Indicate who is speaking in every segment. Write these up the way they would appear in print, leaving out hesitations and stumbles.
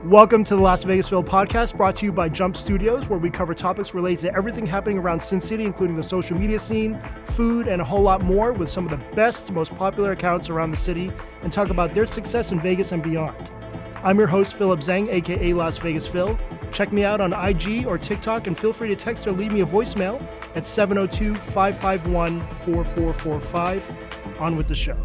Speaker 1: Welcome to the Las Vegasville podcast, brought to you by Jump Studios, where we cover topics related to everything happening around Sin City, including the social media scene, food, and a whole lot more, with some of the best, most popular accounts around the city, and talk about their success in Vegas and beyond. I'm your host, Philip Zhang, aka Las Vegas Phil. Check me out on IG or TikTok, and feel free to text or leave me a voicemail at 702-551-4445. On with the show.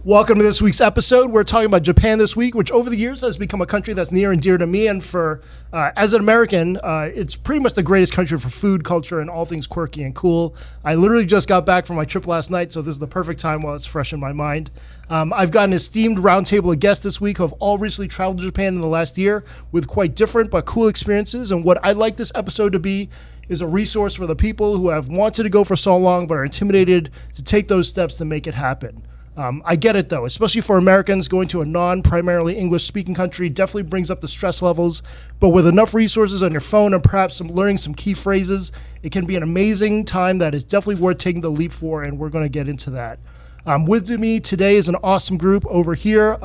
Speaker 1: Welcome to this week's episode. We're talking about Japan this week, which over the years has become a country that's near and dear to me. And for as an American, it's pretty much the greatest country for food, culture, and all things quirky and cool. I literally just got back from my trip last night, so this is the perfect time while it's fresh in my mind. I've got an esteemed roundtable of guests this week who have all recently traveled to Japan in the last year with quite different but cool experiences. And what I'd like this episode to be is a resource for the people who have wanted to go for so long but are intimidated to take those steps to make it happen. I get it, though, especially for Americans. Going to a non-primarily English-speaking country definitely brings up the stress levels, but with enough resources on your phone and perhaps learning some key phrases, it can be an amazing time that is definitely worth taking the leap for, and we're going to get into that. With me today is an awesome group over here.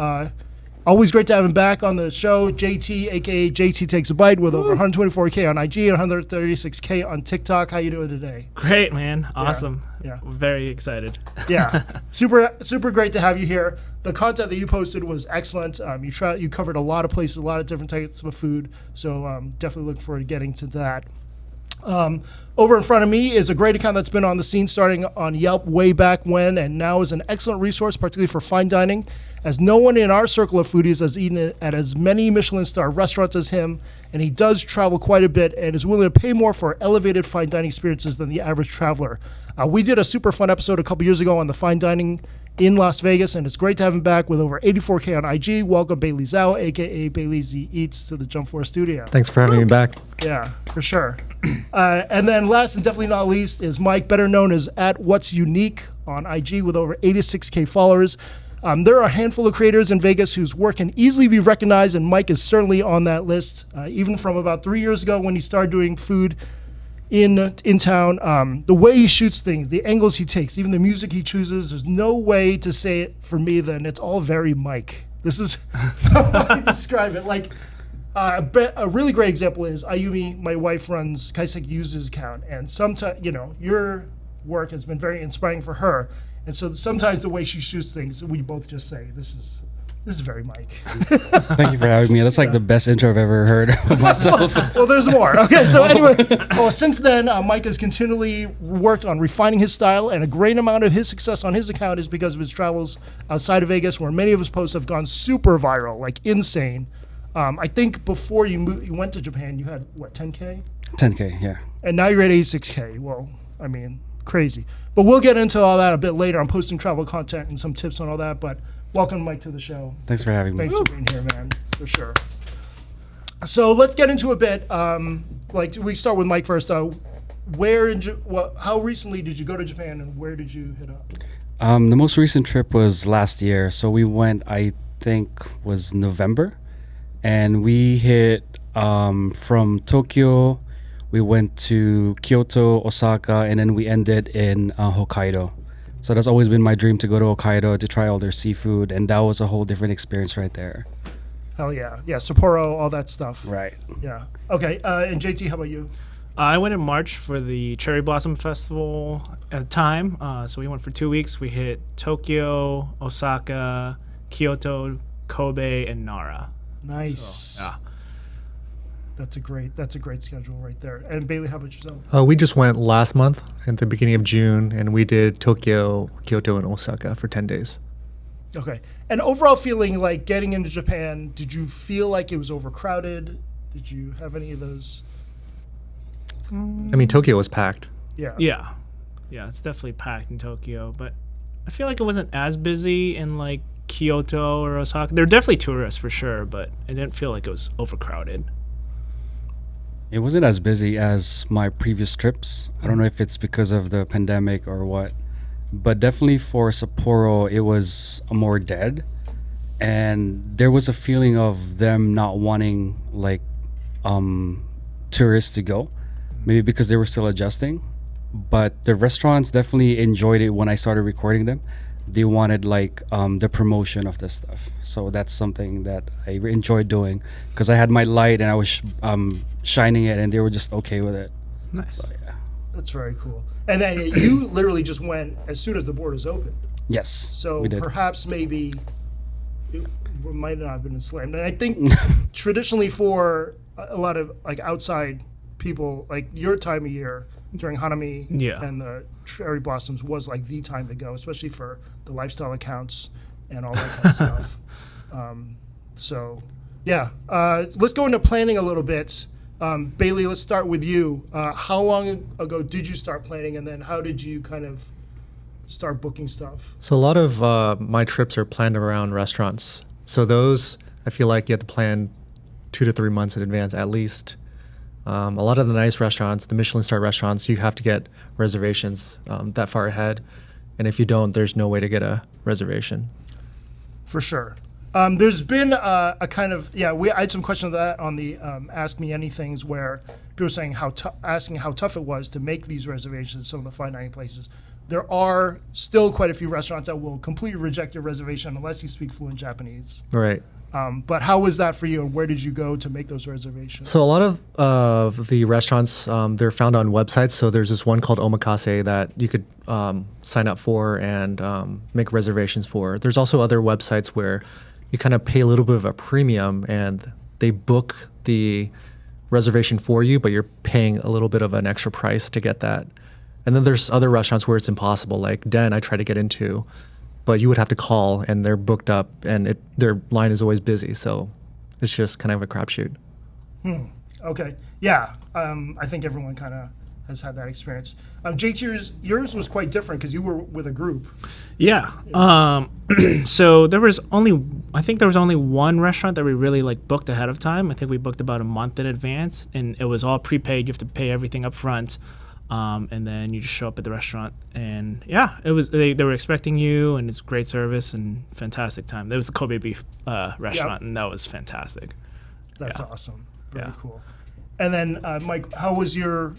Speaker 1: Always great to have him back on the show, JT, aka Jayteetakesabite, with over 124K on IG and 136K on TikTok. How you doing today?
Speaker 2: Great, man. Awesome.
Speaker 1: Yeah.
Speaker 2: We're very excited.
Speaker 1: Yeah. Super great to have you here. The content that you posted was excellent. You covered a lot of places, a lot of different types of food. So definitely looking forward to getting to that. Over in front of me is a great account that's been on the scene starting on Yelp way back when, and now is an excellent resource, particularly for fine dining, as no one in our circle of foodies has eaten at as many Michelin star restaurants as him, and he does travel quite a bit and is willing to pay more for elevated fine dining experiences than the average traveler. We did a super fun episode a couple years ago on the fine dining in Las Vegas, and it's great to have him back with over 84K on IG. Welcome Bailey Zhao, aka Bailey Z Eats, to the Jump Force studio.
Speaker 3: Thanks for having me back.
Speaker 1: Yeah, for sure. And then last and definitely not least is Mike, better known as @What'sUnique on IG with over 86K followers. There are a handful of creators in Vegas whose work can easily be recognized, and Mike is certainly on that list, even from about 3 years ago when he started doing food in town. The way he shoots things, the angles he takes, even the music he chooses, there's no way to say it for me than it's all very Mike. This is how I describe it. Like, a really great example is Ayumi, my wife, runs Kaiseki Yuzu's account, and sometimes, your work has been very inspiring for her. And so sometimes the way she shoots things, we both just say, this is very Mike.
Speaker 3: Thank you for having me. That's like the best intro I've ever heard of myself.
Speaker 1: Well, there's more. Okay, so anyway, since then, Mike has continually worked on refining his style, and a great amount of his success on his account is because of his travels outside of Vegas, where many of his posts have gone super viral, like insane. I think before you went to Japan, you had, 10K?
Speaker 3: 10K, yeah.
Speaker 1: And now you're at 86K. Well, I mean, crazy. But we'll get into all that a bit later. I'm posting travel content and some tips on all that, but welcome, Mike, to the show.
Speaker 3: Thanks for having me.
Speaker 1: Thanks for being here, man, for sure. So let's get into a bit. We start with Mike first. How recently did you go to Japan, and where did you hit up?
Speaker 3: The most recent trip was last year. So we went, I think, was November. And we hit from Tokyo, we went to Kyoto, Osaka, and then we ended in Hokkaido. So that's always been my dream, to go to Hokkaido to try all their seafood, and that was a whole different experience right there.
Speaker 1: Hell yeah. Yeah, Sapporo, all that stuff.
Speaker 3: Right.
Speaker 1: Yeah. Okay, and JT, how about you?
Speaker 2: I went in March for the Cherry Blossom Festival at the time. So we went for 2 weeks. We hit Tokyo, Osaka, Kyoto, Kobe, and Nara.
Speaker 1: Nice.
Speaker 2: So, yeah.
Speaker 1: That's a great schedule right there. And Bailey, how about yourself?
Speaker 4: We just went last month at the beginning of June, and we did Tokyo, Kyoto, and Osaka for 10 days.
Speaker 1: Okay. And overall feeling like getting into Japan, did you feel like it was overcrowded? Did you have any of those?
Speaker 4: I mean, Tokyo was packed.
Speaker 1: Yeah.
Speaker 2: Yeah, it's definitely packed in Tokyo, but I feel like it wasn't as busy in like Kyoto or Osaka. There were definitely tourists for sure, but it didn't feel like it was overcrowded.
Speaker 3: It wasn't as busy as my previous trips. I don't know if it's because of the pandemic or what, but definitely for Sapporo, it was more dead. And there was a feeling of them not wanting tourists to go, maybe because they were still adjusting. but the restaurants definitely enjoyed it when I started recording them. They wanted like the promotion of this stuff, so that's something that I enjoyed doing because I had my light and I was shining it, and they were just okay with it.
Speaker 2: Nice.
Speaker 3: So yeah.
Speaker 1: That's very cool. And then you literally just went as soon as the borders opened.
Speaker 3: Yes.
Speaker 1: So
Speaker 3: we did.
Speaker 1: perhaps maybe it might not have been slammed. And I think traditionally for a lot of like outside people, like your time of year during Hanami
Speaker 2: Yeah.
Speaker 1: and the cherry blossoms was like the time to go, especially for the lifestyle accounts and all that kind of stuff. So yeah, let's go into planning a little bit. Bailey, let's start with you. How long ago did you start planning, and then how did you kind of start booking stuff?
Speaker 4: So a lot of my trips are planned around restaurants. So those, I feel like you have to plan 2 to 3 months in advance at least. A lot of the nice restaurants, the Michelin star restaurants, you have to get reservations that far ahead. And if you don't, there's no way to get a reservation.
Speaker 1: For sure. There's been a kind of I had some questions of that on the Ask Me Anythings where people were saying asking how tough it was to make these reservations. Some of the fine dining places, there are still quite a few restaurants that will completely reject your reservation unless you speak fluent Japanese.
Speaker 4: Right.
Speaker 1: But how was that for you, and where did you go to make those reservations?
Speaker 4: So a lot of the restaurants, they're found on websites. So there's this one called Omakase that you could sign up for and make reservations for. There's also other websites where you kind of pay a little bit of a premium and they book the reservation for you, but you're paying a little bit of an extra price to get that. And then there's other restaurants where it's impossible, like Den I try to get into, but you would have to call and they're booked up and their line is always busy. So it's just kind of a crapshoot.
Speaker 1: Okay. Yeah. I think everyone kind of has had that experience. JT, yours was quite different because you were with a group.
Speaker 2: Yeah. So I think there was only one restaurant that we really like booked ahead of time. I think we booked about a month in advance, and it was all prepaid. You have to pay everything up front, and then you just show up at the restaurant. And yeah, it was they were expecting you, and it's great service and fantastic time. There was the Kobe beef restaurant, and that was fantastic.
Speaker 1: That's
Speaker 2: Yeah.
Speaker 1: awesome. Very
Speaker 2: Yeah.
Speaker 1: cool. And then Mike, how was your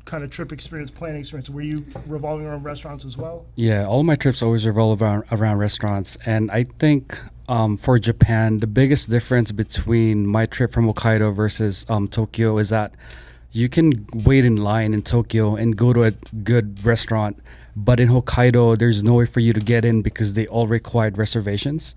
Speaker 1: kind of trip experience, planning experience? Were you revolving around restaurants as well?
Speaker 3: Yeah, all my trips always revolve around restaurants. And I think for Japan, the biggest difference between my trip from Hokkaido versus Tokyo is that you can wait in line in Tokyo and go to a good restaurant. But in Hokkaido, there's no way for you to get in because they all required reservations.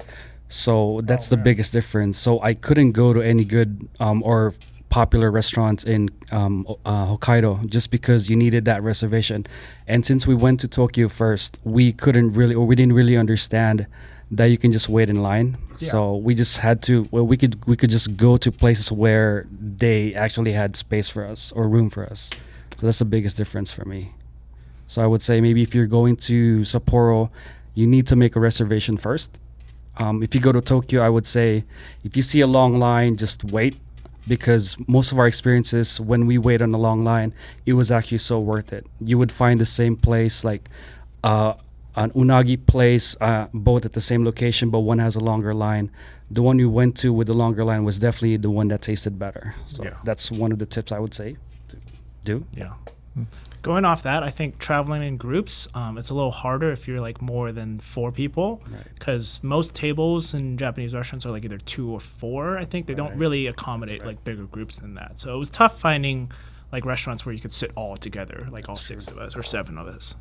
Speaker 3: So that's the biggest difference. So I couldn't go to any good or popular restaurants in Hokkaido just because you needed that reservation. And since we went to Tokyo first, we didn't really understand that you can just wait in line.
Speaker 1: Yeah.
Speaker 3: So we just had to, we could just go to places where they actually had space for us or room for us. So that's the biggest difference for me. So I would say maybe if you're going to Sapporo, you need to make a reservation first. If you go to Tokyo, I would say if you see a long line, just wait, because most of our experiences when we wait on a long line, it was actually so worth it. You would find the same place, like an unagi place, both at the same location, but one has a longer line. The one we went to with the longer line was definitely the one that tasted better. So
Speaker 2: Yeah.
Speaker 3: that's one of the tips I would say to do.
Speaker 2: Yeah. Going off that, I think traveling in groups, it's a little harder if you're like more than 4 people, because most tables in Japanese restaurants are like either 2 or 4. I think they don't really accommodate like bigger groups than that. So it was tough finding like restaurants where you could sit all together, like all 6 of us or 7 of us.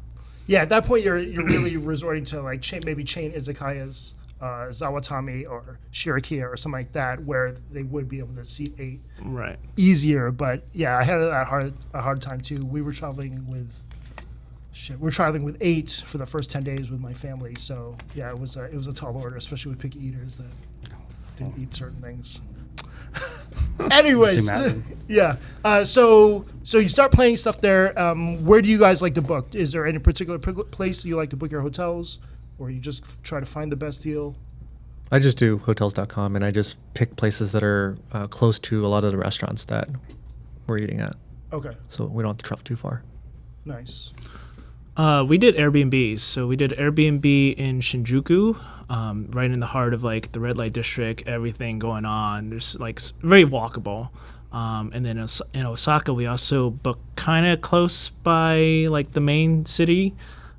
Speaker 1: Yeah, at that point, you're really resorting to like maybe chain izakayas, Zawatami or Shirakiya or something like that, where they would be able to seat 8
Speaker 2: Right.
Speaker 1: easier. But yeah, I had a hard time too. We were traveling with 8 for the first 10 days with my family. So yeah, it was a tall order, especially with picky eaters that didn't eat certain things. Anyways, yeah. So you start planning stuff there. Where do you guys like to book? Is there any particular place you like to book your hotels, or you just try to find the best deal?
Speaker 4: I just do hotels.com and I just pick places that are close to a lot of the restaurants that we're eating at.
Speaker 1: Okay,
Speaker 4: So we don't have to travel too far.
Speaker 1: nice.
Speaker 2: We did Airbnbs. So we did Airbnb in Shinjuku, right in the heart of like the red light district, everything going on. There's like very walkable. And then in Osaka, we also booked kind of close by like the main city.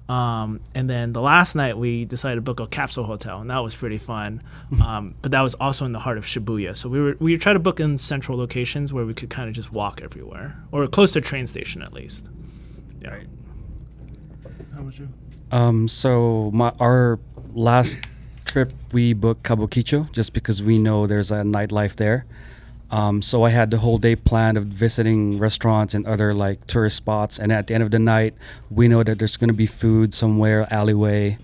Speaker 2: And then the last night we decided to book a capsule hotel, and that was pretty fun. But that was also in the heart of Shibuya. So we try to book in central locations where we could kind of just walk everywhere, or close to a train station at least. Yeah.
Speaker 3: Right.
Speaker 1: How about you?
Speaker 3: So our last trip we booked Kabukicho just because we know there's a nightlife there. So I had the whole day planned of visiting restaurants and other like tourist spots. And at the end of the night, we know that there's going to be food somewhere, alleyway.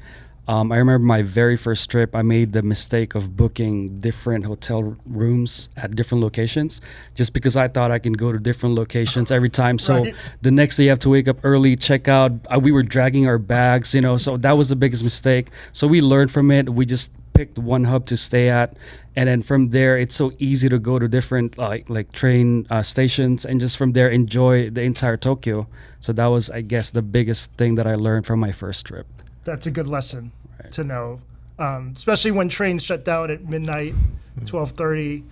Speaker 3: I remember my very first trip, I made the mistake of booking different hotel rooms at different locations just because I thought I can go to different locations every time. So
Speaker 1: Right.
Speaker 3: the next day you have to wake up early, check out. We were dragging our bags, so that was the biggest mistake. So we learned from it. We just picked one hub to stay at. And then from there, it's so easy to go to different like train stations and just from there enjoy the entire Tokyo. So that was, I guess, the biggest thing that I learned from my first trip.
Speaker 1: That's a good lesson to know, especially when trains shut down at midnight, 12:30.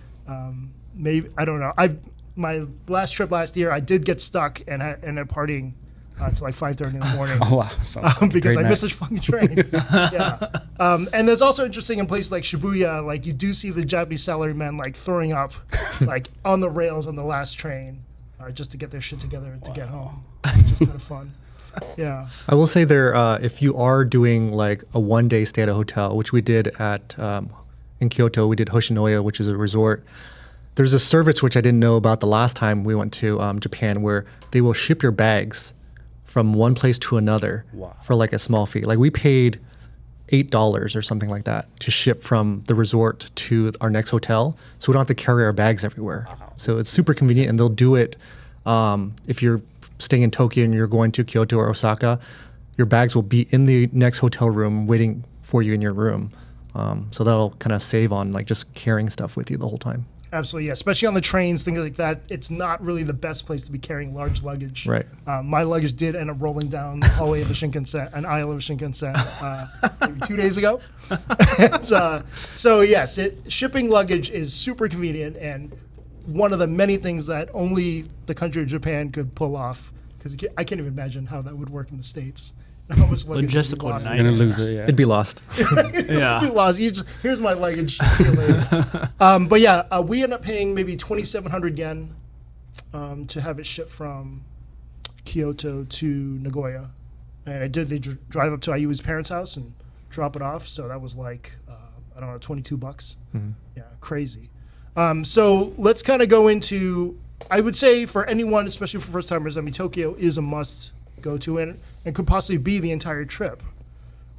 Speaker 1: Maybe I don't know. My last trip last year, I did get stuck and I ended up partying to like 5:30 in the morning.
Speaker 3: Oh, wow. Sounds like a
Speaker 1: Because
Speaker 3: great
Speaker 1: I missed
Speaker 3: night.
Speaker 1: this fucking train. Yeah. And there's also interesting in places like Shibuya, like you do see the Japanese salarymen like throwing up like on the rails on the last train just to get their shit together to get home. Which is kind of fun. Yeah.
Speaker 4: I will say there, if you are doing like a 1-day stay at a hotel, which we did at in Kyoto, we did Hoshinoya, which is a resort. There's a service which I didn't know about the last time we went to Japan, where they will ship your bags from one place to another for like a small fee. Like we paid $8 or something like that to ship from the resort to our next hotel, so we don't have to carry our bags everywhere. So it's super convenient, and they'll do it if you're staying in Tokyo and you're going to Kyoto or Osaka. Your bags will be in the next hotel room waiting for you in your room. So that'll kind of save on like just carrying stuff with you the whole time.
Speaker 1: Absolutely, yeah. Especially on the trains, things like that. It's not really the best place to be carrying large luggage.
Speaker 4: Right.
Speaker 1: My luggage did end up rolling down the hallway of the Shinkansen, an aisle of Shinkansen, maybe 2 days ago. And, so yes, shipping luggage is super convenient and one of the many things that only the country of Japan could pull off. Because I can't even imagine how that would work in the States. How much luggage would be
Speaker 2: Logistical
Speaker 1: lost.
Speaker 2: nightmare.
Speaker 3: Gonna lose it, yeah.
Speaker 4: It'd be lost.
Speaker 2: Yeah.
Speaker 1: You lost. Here's my luggage. See you later. But yeah, we end up paying maybe 2,700 yen to have it shipped from Kyoto to Nagoya, and I did. They drive up to Ayui's parents' house and drop it off. So that was like I don't know, $22. Yeah, crazy. So let's kind of go into. I would say for anyone, especially for first timers, I mean Tokyo is a must go to and could possibly be the entire trip.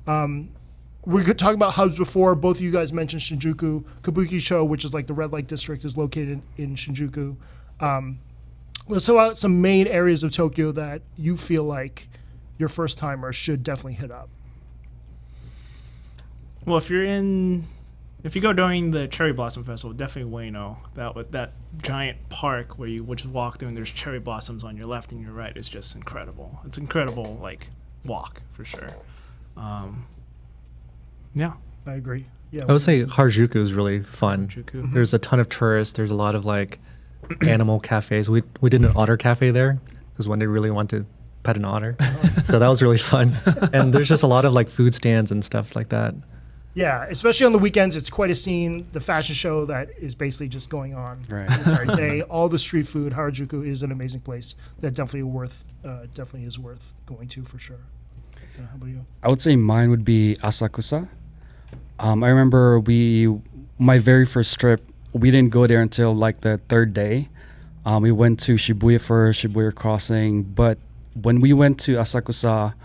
Speaker 1: We could talk about hubs before. Both of you guys mentioned Shinjuku. Kabukicho, which is like the red light district, is located in Shinjuku. Let's talk about some main areas of Tokyo that you feel like your first timer should definitely hit up.
Speaker 2: Well, if you go during the Cherry Blossom Festival, definitely Ueno. That giant park where you just walk through and there's cherry blossoms on your left and your right is just incredible. It's incredible, like walk for sure. Yeah.
Speaker 1: I agree. Yeah.
Speaker 4: I would say Harajuku is really fun.
Speaker 2: Harajuku.
Speaker 4: There's a ton of tourists. There's a lot of like animal cafes. We did an otter cafe there because one day we really wanted to pet an otter. So that was really fun. And there's just a lot of like food stands and stuff like that.
Speaker 1: Yeah, especially on the weekends, it's quite a scene. The fashion show that is basically just going on
Speaker 3: Right.
Speaker 1: the entire day. All the street food. Harajuku is an amazing place that definitely is worth going to for sure. Yeah, how about you?
Speaker 3: I would say mine would be Asakusa. I remember my very first trip, we didn't go there until like the third day. We went to Shibuya first, Shibuya Crossing. But when we went to Asakusa,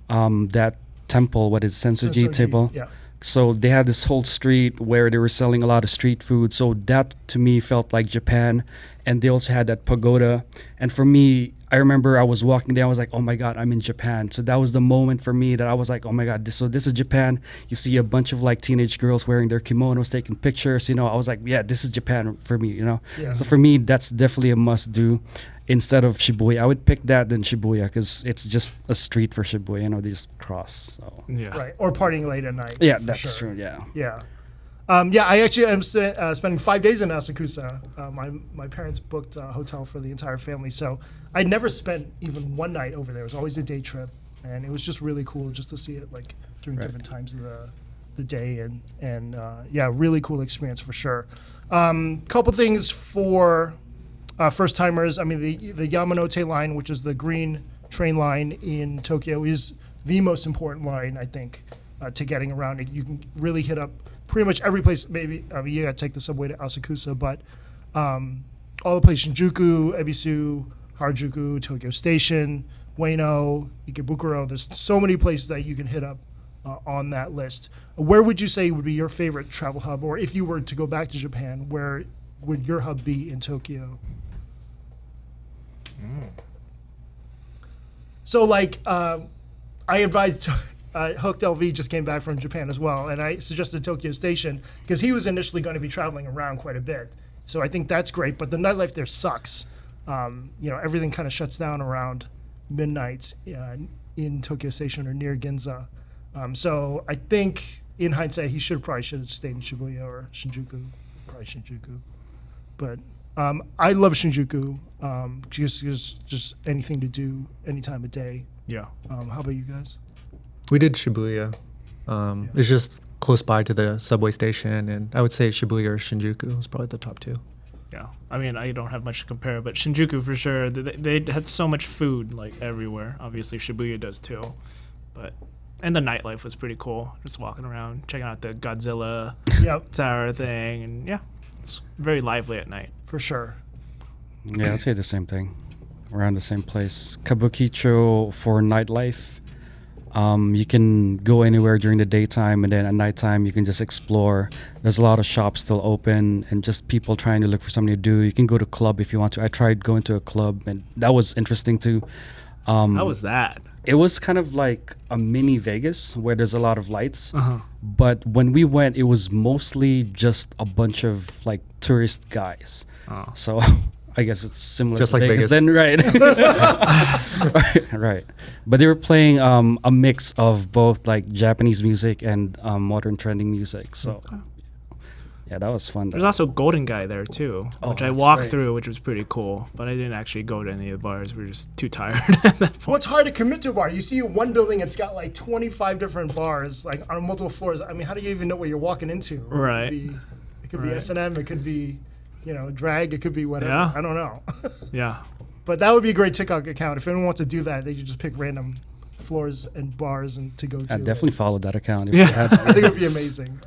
Speaker 3: that temple, what is it, Sensoji temple?
Speaker 1: Yeah.
Speaker 3: So they had this whole street where they were selling a lot of street food. So that to me felt like Japan. And they also had that pagoda. And for me, I remember I was walking there. I was like, oh my God, I'm in Japan. So that was the moment for me that I was like, oh my God, this is Japan. You see a bunch of like teenage girls wearing their kimonos, taking pictures. I was like, yeah, this is Japan for me,
Speaker 1: Yeah.
Speaker 3: So for me, that's definitely a must do. Instead of Shibuya, I would pick that than Shibuya because it's just a street for Shibuya, these cross. So.
Speaker 2: Yeah.
Speaker 1: Right. Or partying late at night.
Speaker 3: Yeah,
Speaker 1: for
Speaker 3: that's
Speaker 1: sure.
Speaker 3: true, yeah.
Speaker 1: Yeah. Yeah, I actually am spending 5 days in Asakusa. My parents booked a hotel for the entire family, so I never spent even one night over there. It was always a day trip, and it was just really cool just to see it like during different times of the day, and yeah, really cool experience for sure. Couple things for first timers. I mean, the Yamanote line, which is the green train line in Tokyo, is the most important line, I think, to getting around. You can really hit up pretty much every place. Maybe you got to take the subway to Asakusa, but all the places: Shinjuku, Ebisu, Harajuku, Tokyo Station, Ueno, Ikebukuro. There's so many places that you can hit up on that list. Where would you say would be your favorite travel hub, or if you were to go back to Japan, where would your hub be in Tokyo? So, like, I advised. Hooked LV just came back from Japan as well, and I suggested Tokyo Station because he was initially going to be traveling around quite a bit. So I think that's great, but the nightlife there sucks. Everything kind of shuts down around midnight in Tokyo Station or near Ginza. So I think, in hindsight, he probably should have stayed in Shibuya or Shinjuku, probably Shinjuku. But I love Shinjuku because there's just anything to do any time of day.
Speaker 2: Yeah.
Speaker 1: How about you guys?
Speaker 4: We did Shibuya. It's just close by to the subway station, and I would say Shibuya or Shinjuku is probably the top two.
Speaker 2: Yeah, I mean, I don't have much to compare, but Shinjuku for sure. They had so much food like everywhere. Obviously, Shibuya does too, and the nightlife was pretty cool. Just walking around, checking out the Godzilla tower thing, and yeah, it's very lively at night.
Speaker 1: For sure.
Speaker 3: Yeah, I'd say the same thing. Around the same place. Kabukicho for nightlife. You can go anywhere during the daytime, and then at nighttime you can just explore. There's a lot of shops still open, and just people trying to look for something to do. You can go to a club if you want to. I tried going to a club, and that was interesting too.
Speaker 2: How was that?
Speaker 3: It was kind of like a mini Vegas where there's a lot of lights. But when we went, it was mostly just a bunch of like tourist guys. So I guess it's similar
Speaker 4: Just
Speaker 3: to
Speaker 4: like Vegas.
Speaker 3: then, right? right. But they were playing a mix of both like Japanese music and modern trending music. So yeah, that was fun.
Speaker 2: There's also Golden Guy there too, which I
Speaker 3: that's
Speaker 2: walked
Speaker 3: right.
Speaker 2: through, which was pretty cool. But I didn't actually go to any of the bars. We were just too tired at that point.
Speaker 1: Well, it's hard to commit to a bar. You see one building, it's got like 25 different bars, like on multiple floors. I mean, how do you even know what you're walking into?
Speaker 2: Right.
Speaker 1: It could be S&M, it could be, drag, it could be whatever.
Speaker 2: Yeah.
Speaker 1: I don't know.
Speaker 2: Yeah.
Speaker 1: But that would be a great TikTok account. If anyone wants to do that, they could just pick random floors and bars and to go to.
Speaker 3: I definitely followed that account. If
Speaker 2: Yeah.
Speaker 3: you had
Speaker 1: I think it would be amazing.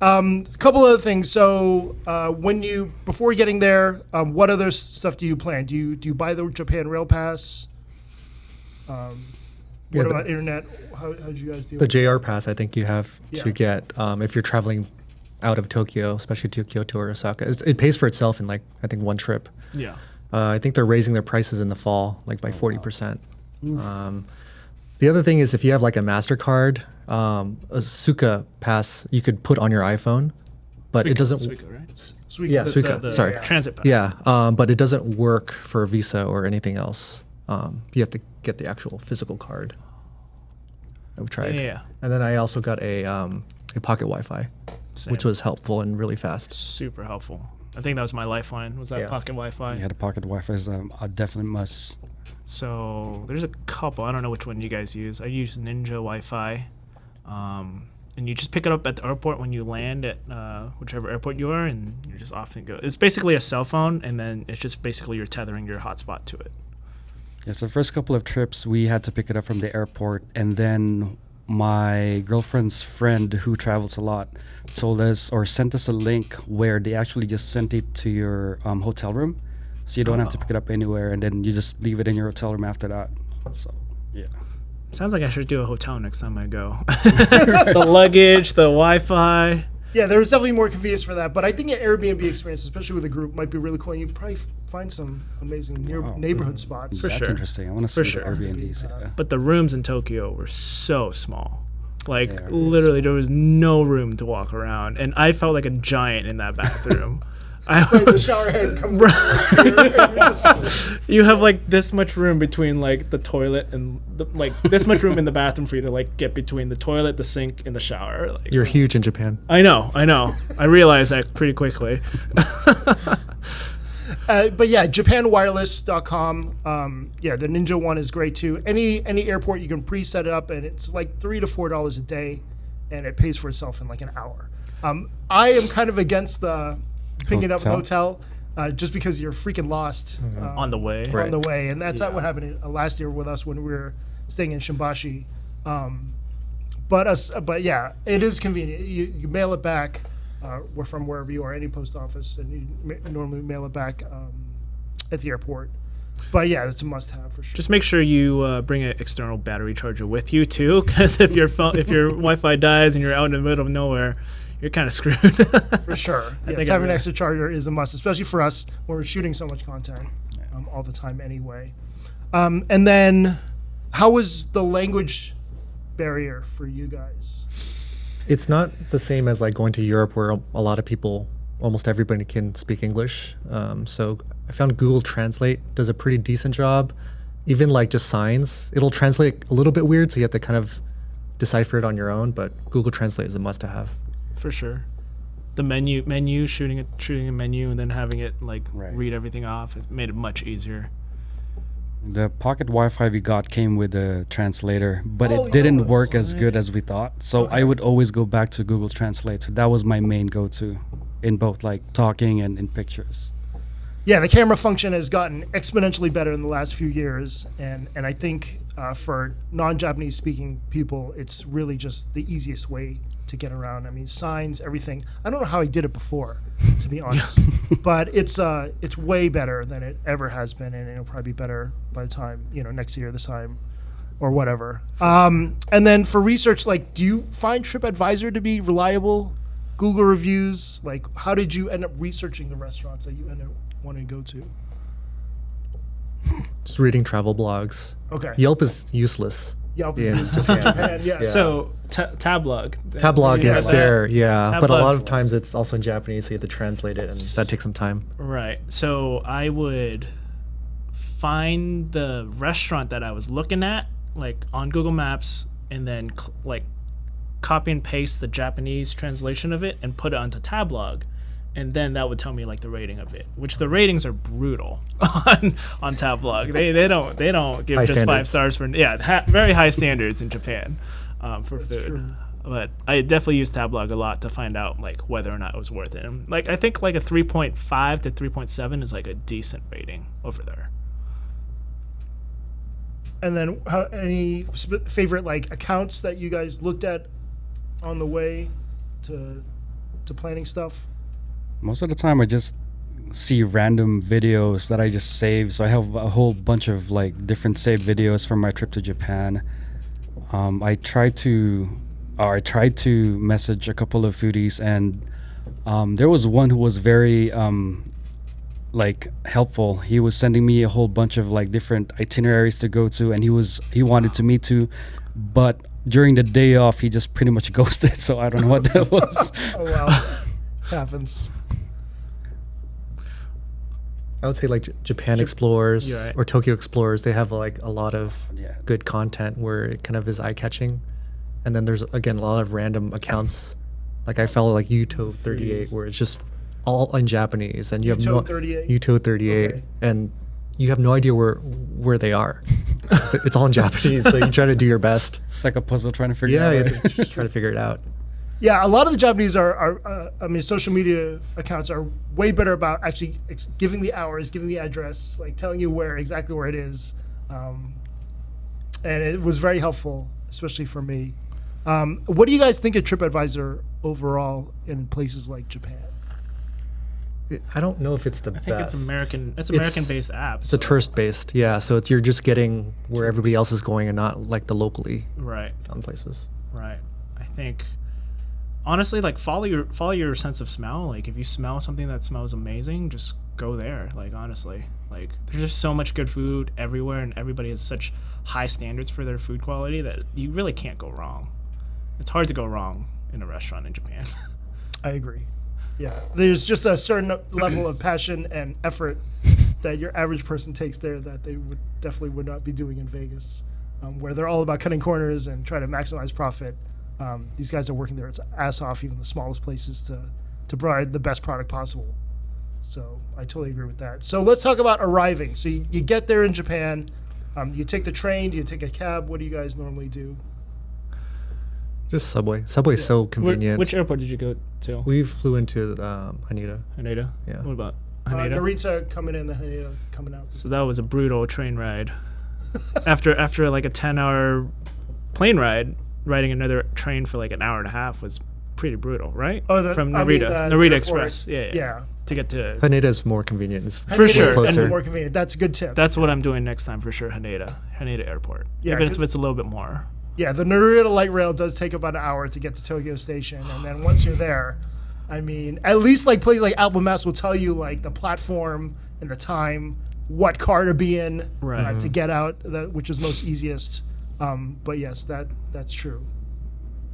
Speaker 1: A couple other things. So, before getting there, what other stuff do you plan? Do you buy the Japan Rail Pass? What about internet? How did you guys do
Speaker 4: The
Speaker 1: it?
Speaker 4: JR pass, I think you have
Speaker 1: Yeah.
Speaker 4: to get if you're traveling out of Tokyo, especially to Kyoto or Osaka. It pays for itself in like I think one trip.
Speaker 2: Yeah.
Speaker 4: I think they're raising their prices in the fall, like by 40%. The other thing is if you have like a MasterCard, a Suica pass you could put on your iPhone, but it doesn't.
Speaker 2: Suica, right?
Speaker 1: Suica.
Speaker 4: Yeah, Suica.
Speaker 2: The
Speaker 4: Sorry.
Speaker 2: transit pass.
Speaker 4: Yeah, but it doesn't work for Visa or anything else. You have to get the actual physical card. I've tried.
Speaker 2: Yeah.
Speaker 4: And then I also got a pocket Wi-Fi, which
Speaker 2: Same.
Speaker 4: was helpful and really fast.
Speaker 2: Super helpful. I think that was my lifeline. Was that
Speaker 4: Yeah.
Speaker 2: pocket Wi-Fi?
Speaker 3: the pocket Wi-Fi is a definite must.
Speaker 2: So there's a couple. I don't know which one you guys use. I use Ninja Wi-Fi, and you just pick it up at the airport when you land at whichever airport you are, and you're just off and go. It's basically a cell phone, and then it's just basically you're tethering your hotspot to it.
Speaker 3: Yes, the first couple of trips we had to pick it up from the airport, and then my girlfriend's friend who travels a lot told us or sent us a link where they actually just sent it to your hotel room, so you don't have to pick it up anywhere, and then you just leave it in your hotel room after that. So yeah.
Speaker 2: Sounds like I should do a hotel next time I go. The luggage, the Wi-Fi.
Speaker 1: Yeah, there's definitely more convenience for that. But I think an Airbnb experience, especially with a group, might be really cool. And you probably find some amazing neighborhood spots.
Speaker 2: For
Speaker 3: That's
Speaker 2: sure.
Speaker 3: interesting. I want to
Speaker 2: For
Speaker 3: see
Speaker 2: sure.
Speaker 3: the Airbnbs. Yeah.
Speaker 2: But the rooms in Tokyo were so small. Like
Speaker 3: They are
Speaker 2: literally there was no room to walk around, and I felt like a giant in that bathroom.
Speaker 1: The shower head comes.
Speaker 2: You have like this much room between like the toilet and like this much room in the bathroom for you to like get between the toilet, the sink, and the shower. Like,
Speaker 4: You're huge in Japan.
Speaker 2: I know. I realized that pretty quickly.
Speaker 1: But yeah, JapanWireless.com. Yeah, the Ninja one is great too. Any airport you can pre-set it up, and it's like $3 to $4 a day, and it pays for itself in like an hour. I am kind of against the picking up a hotel just because you're freaking lost
Speaker 2: On the way.
Speaker 1: on the way, and that's not what happened last year with us when we were staying in Shimbashi. But yeah, it is convenient. You mail it back. Or from wherever you are, any post office, and you normally mail it back at the airport. But yeah, it's a must-have for sure.
Speaker 2: Just make sure you bring an external battery charger with you too, because if your Wi-Fi dies and you're out in the middle of nowhere, you're kind of screwed.
Speaker 1: For sure. Yes,
Speaker 2: think
Speaker 1: having an extra charger is a must, especially for us when we're shooting so much content all the time anyway. And then, how was the language barrier for you guys?
Speaker 4: It's not the same as like going to Europe where a lot of people, almost everybody can speak English. So I found Google Translate does a pretty decent job. Even like just signs, it'll translate a little bit weird, so you have to kind of decipher it on your own. But Google Translate is a must-have.
Speaker 2: For sure. The menu, shooting a menu and then having it like read everything off, has made it much easier.
Speaker 3: The pocket Wi-Fi we got came with a translator, but it didn't work as good as we thought. So I would always go back to Google Translate. So that was my main go-to in both like talking and in pictures.
Speaker 1: Yeah, the camera function has gotten exponentially better in the last few years, and I think for non-Japanese speaking people, it's really just the easiest way to get around. I mean, signs, everything. I don't know how I did it before, to be honest, but it's way better than it ever has been, and it'll probably be better by the time next year this time, or whatever. And then for research, like, do you find TripAdvisor to be reliable? Google reviews, like, how did you end up researching the restaurants that you end up wanting to go to?
Speaker 4: Just reading travel blogs.
Speaker 1: Okay.
Speaker 4: Yelp is useless.
Speaker 1: Yelp is useless in Japan, yes.
Speaker 2: So Tablog.
Speaker 4: Tablog is there, yeah. But a
Speaker 2: Tablog.
Speaker 4: lot of times it's also in Japanese, so you have to translate it, and that takes some time.
Speaker 2: Right. So I would find the restaurant that I was looking at, like on Google Maps, and then copy and paste the Japanese translation of it and put it onto Tablog, and then that would tell me like the rating of it, which the ratings are brutal on Tablog. They don't give
Speaker 4: High
Speaker 2: just 5
Speaker 4: standards.
Speaker 2: stars for very high standards in Japan for food.
Speaker 1: true.
Speaker 2: But I definitely use Tablog a lot to find out like whether or not it was worth it. And, like I think like a 3.5 to 3.7 is like a decent rating over there.
Speaker 1: And then any favorite like accounts that you guys looked at on the way to planning stuff?
Speaker 3: Most of the time, I just see random videos that I just save. So I have a whole bunch of like different saved videos from my trip to Japan. I tried to message a couple of foodies, and there was one who was very like helpful. He was sending me a whole bunch of like different itineraries to go to, and he wanted to meet to, but during the day off he just pretty much ghosted. So I don't know what that was.
Speaker 1: Oh wow, happens.
Speaker 4: I would say like Japan Explorers
Speaker 2: You're right.
Speaker 4: or Tokyo Explorers, they have like a lot of
Speaker 3: Yeah.
Speaker 4: good content where it kind of is eye-catching. And then there's, again, a lot of random accounts. Like I follow like Yuto38 where it's just all in Japanese, and you have no
Speaker 1: Yuto38?
Speaker 4: Yuto38,
Speaker 1: Okay.
Speaker 4: and you have no idea where they are. It's all in Japanese, so you try to do your best.
Speaker 3: It's like a puzzle trying to figure
Speaker 4: Yeah,
Speaker 3: out.
Speaker 4: you
Speaker 3: right?
Speaker 4: have to just try to figure it out.
Speaker 1: Yeah, a lot of the Japanese are I mean, social media accounts are way better about actually giving the hours, giving the address, like telling you exactly where it is. And it was very helpful, especially for me. What do you guys think of TripAdvisor overall in places like Japan?
Speaker 4: I don't know if it's the
Speaker 2: I think
Speaker 4: best.
Speaker 2: it's American
Speaker 4: It's-
Speaker 2: based app.
Speaker 4: It's a tourist-based, yeah. So you're just getting where everybody else is going and not like the locally
Speaker 2: Right.
Speaker 4: found places.
Speaker 2: Right. I think honestly, like follow your sense of smell. Like if you smell something that smells amazing, just go there. Like honestly, like there's just so much good food everywhere, and everybody has such high standards for their food quality that you really can't go wrong. It's hard to go wrong in a restaurant in Japan.
Speaker 1: I agree. Yeah, there's just a certain level of passion and effort that your average person takes there that they would definitely would not be doing in Vegas, where they're all about cutting corners and trying to maximize profit. These guys are working their ass off, even the smallest places, to provide the best product possible. So I totally agree with that. So let's talk about arriving. So you get there in Japan, you take the train, do you take a cab? What do you guys normally do?
Speaker 4: Just Subway. Subway's so convenient.
Speaker 2: Which airport did you go to?
Speaker 4: We flew into Haneda.
Speaker 2: Haneda?
Speaker 4: Yeah.
Speaker 2: What about Haneda?
Speaker 1: Narita coming in, the Haneda coming out.
Speaker 2: So that was a brutal train ride. after like a 10-hour plane ride, riding another train for like an hour and a half was pretty brutal, right?
Speaker 1: Oh,
Speaker 2: from
Speaker 1: I mean,
Speaker 2: Narita,
Speaker 1: the
Speaker 2: Narita
Speaker 1: airport.
Speaker 2: Express. Yeah. To get to
Speaker 4: Haneda's more convenient. It's
Speaker 2: For sure.
Speaker 1: It's
Speaker 4: closer.
Speaker 1: more convenient. That's a good tip.
Speaker 2: That's what I'm doing next time for sure. Haneda Airport.
Speaker 1: Yeah,
Speaker 2: Even if it's a little bit more.
Speaker 1: Yeah, the Narita light rail does take about an hour to get to Tokyo Station, and then once you're there, I mean, at least like places like Apple Maps will tell you like the platform and the time, what car to be in
Speaker 2: Right.
Speaker 1: to get out, which is most easiest. But yes, that's true.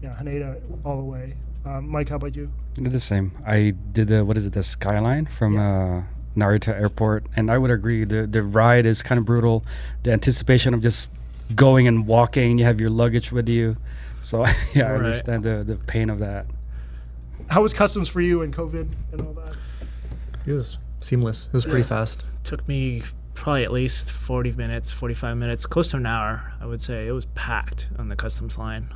Speaker 1: Yeah, Haneda all the way. Mike, how about you?
Speaker 3: I did the same. I did the Skyline from Narita Airport, and I would agree. The ride is kind of brutal. The anticipation of just going and walking, you have your luggage with you. So yeah, I
Speaker 2: Right.
Speaker 3: understand the pain of that.
Speaker 1: How was customs for you and COVID and all that?
Speaker 4: It was seamless. It was pretty fast.
Speaker 2: Took me probably at least 40 minutes, 45 minutes, close to an hour, I would say. It was packed on the customs line.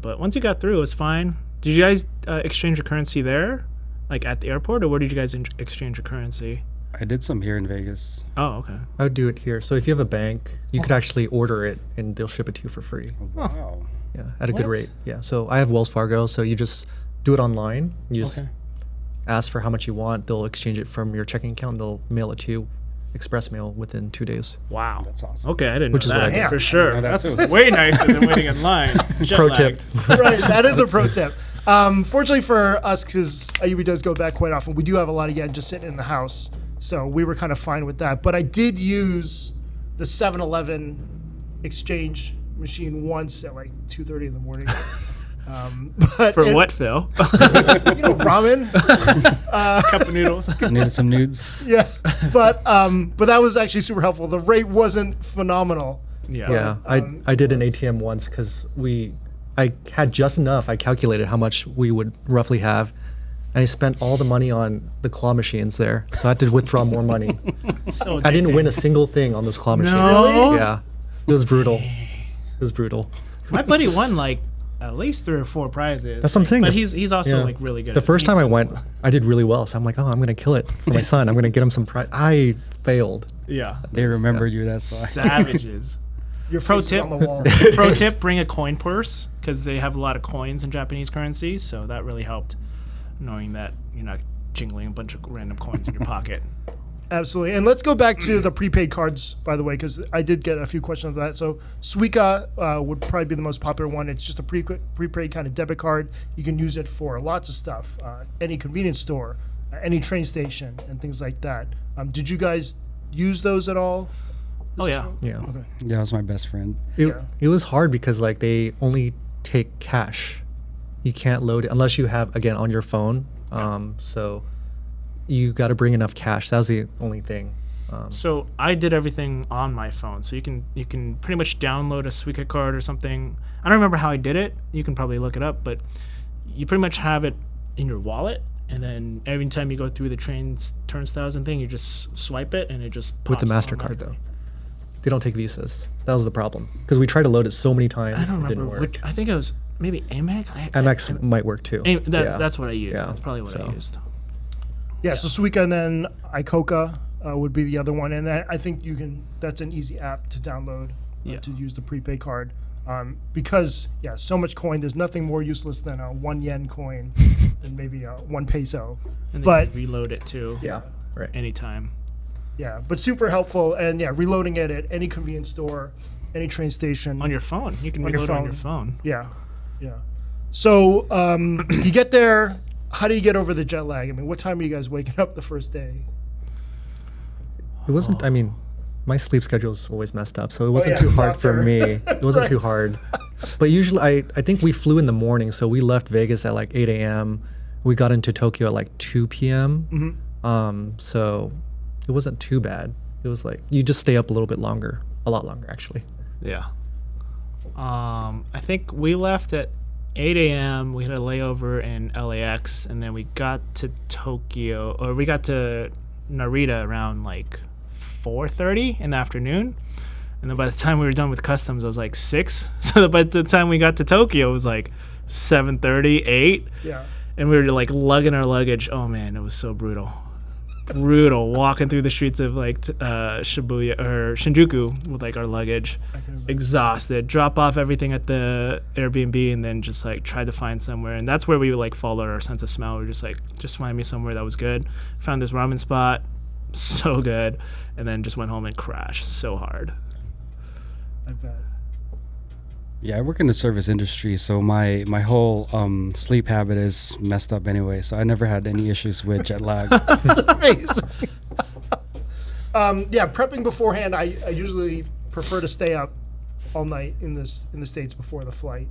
Speaker 2: But once you got through, it was fine. Did you guys exchange your currency there, like at the airport, or where did you guys exchange your currency?
Speaker 3: I did some here in Vegas.
Speaker 2: Oh, okay.
Speaker 4: I would do it here. So if you have a bank, you could actually order it and they'll ship it to you for free.
Speaker 3: Wow.
Speaker 4: Yeah, at a good
Speaker 2: What?
Speaker 4: rate. Yeah. So I have Wells Fargo, so you just do it online. You just
Speaker 2: Okay.
Speaker 4: ask for how much you want. They'll exchange it from your checking account. They'll mail it to you, express mail, within 2 days.
Speaker 2: Wow.
Speaker 3: That's awesome.
Speaker 2: Okay, I didn't
Speaker 4: Which
Speaker 2: know
Speaker 4: is what I
Speaker 2: that
Speaker 4: did.
Speaker 2: for sure.
Speaker 3: I know that
Speaker 2: That's
Speaker 3: too.
Speaker 2: way nicer than waiting in line. Jet
Speaker 4: Pro tip.
Speaker 2: lagged.
Speaker 1: Right, that is a pro tip. Fortunately for us, because Ayubi does go back quite often, we do have a lot of yen just sitting in the house, so we were kind of fine with that. But I did use the 7-Eleven exchange machine once at like 2:30 in the morning. But
Speaker 2: For what, Phil?
Speaker 1: ramen.
Speaker 2: Cup of noodles.
Speaker 3: Needed some nudes.
Speaker 1: Yeah, but that was actually super helpful. The rate wasn't phenomenal.
Speaker 4: Yeah, I did an ATM once because I had just enough. I calculated how much we would roughly have, and I spent all the money on the claw machines there. So I had to withdraw more money.
Speaker 2: So
Speaker 4: I didn't win a single thing on those claw machines.
Speaker 2: No?
Speaker 4: Yeah, it was brutal. It was brutal.
Speaker 2: My buddy won like at least 3 or 4 prizes.
Speaker 4: That's what I'm saying.
Speaker 2: But
Speaker 4: The-
Speaker 2: he's also
Speaker 4: Yeah.
Speaker 2: like really good.
Speaker 4: The
Speaker 2: at
Speaker 4: first time I
Speaker 2: he's-
Speaker 4: went, I did really well. So I'm like, oh, I'm gonna kill it for my son. I'm gonna get him some prize. I failed.
Speaker 2: Yeah.
Speaker 3: They remembered you. That's why.
Speaker 2: Savages.
Speaker 1: Your
Speaker 2: Pro
Speaker 1: face is
Speaker 2: tip.
Speaker 1: on the wall.
Speaker 2: Pro tip: bring a coin purse because they have a lot of coins in Japanese currency. So that really helped, knowing that you're not jingling a bunch of random coins in your pocket.
Speaker 1: Absolutely. And let's go back to the prepaid cards, by the way, because I did get a few questions on that. So Suica would probably be the most popular one. It's just a prepaid kind of debit card. You can use it for lots of stuff, any convenience store, any train station, and things like that. Did you guys use those at all?
Speaker 2: Oh yeah.
Speaker 4: Yeah.
Speaker 1: Okay.
Speaker 3: Yeah, that was my best friend.
Speaker 4: It,
Speaker 1: Yeah.
Speaker 4: it was hard because like they only take cash. You can't load it unless you have again on your phone. So you got to bring enough cash. That was the only thing.
Speaker 2: So I did everything on my phone. So you can pretty much download a Suica card or something. I don't remember how I did it. You can probably look it up, but you pretty much have it in your wallet, and then every time you go through the train's turnstiles and thing, you just swipe it, and it just
Speaker 4: With the
Speaker 2: pops
Speaker 4: MasterCard
Speaker 2: automatically.
Speaker 4: though, they don't take visas. That was the problem because we tried to load it so many times.
Speaker 2: I don't
Speaker 4: it didn't
Speaker 2: remember.
Speaker 4: work.
Speaker 2: Which, I think it was maybe Amex.
Speaker 4: Amex might work too.
Speaker 2: That's what I used.
Speaker 4: Yeah,
Speaker 2: That's probably what I
Speaker 4: so.
Speaker 2: used.
Speaker 1: Yeah, so Suica and then Icoca would be the other one. And that, I think that's an easy app to download
Speaker 2: Yeah.
Speaker 1: to use the prepaid card. Because, yeah, so much coin, there's nothing more useless than a 1 yen coin and maybe a 1 peso.
Speaker 2: And then
Speaker 1: But,
Speaker 2: you reload it too.
Speaker 4: Yeah. Right.
Speaker 2: Anytime.
Speaker 1: yeah, but super helpful. And, yeah, reloading it at any convenience store, any train station.
Speaker 2: On your phone. You can
Speaker 1: On your
Speaker 2: reload on your
Speaker 1: phone.
Speaker 2: phone.
Speaker 1: Yeah, yeah. So you get there. How do you get over the jet lag? I mean, what time are you guys waking up the first day?
Speaker 4: It wasn't. I mean, my sleep schedule is always messed up, so it wasn't
Speaker 1: yeah,
Speaker 4: too hard for
Speaker 1: doctor.
Speaker 4: me. It wasn't
Speaker 1: Right.
Speaker 4: too hard. But usually, I think we flew in the morning, so we left Vegas at like 8 a.m. we got into Tokyo at like 2 p.m.
Speaker 1: Mm-hmm.
Speaker 4: So it wasn't too bad. It was like you just stay up a little bit longer, a lot longer actually.
Speaker 2: Yeah. I think we left at 8 a.m. We had a layover in LAX, and then we got to Tokyo, or we got to Narita around like 4:30 in the afternoon. And then by the time we were done with customs, it was like 6. So by the time we got to Tokyo, it was like 7:30, 8.
Speaker 1: Yeah.
Speaker 2: And we were like lugging our luggage. Oh man, it was so brutal. Brutal walking through the streets of like Shibuya or Shinjuku with like our luggage, exhausted. Drop off everything at the Airbnb and then just like try to find somewhere. And that's where we like followed our sense of smell. We were just like, just find me somewhere that was good. Found this ramen spot, so good, and then just went home and crashed so hard.
Speaker 1: I bet.
Speaker 3: Yeah, I work in the service industry, so my whole sleep habit is messed up anyway. So I never had any issues with jet lag.
Speaker 1: That's amazing. Yeah, prepping beforehand, I usually prefer to stay up all night in the States before the flight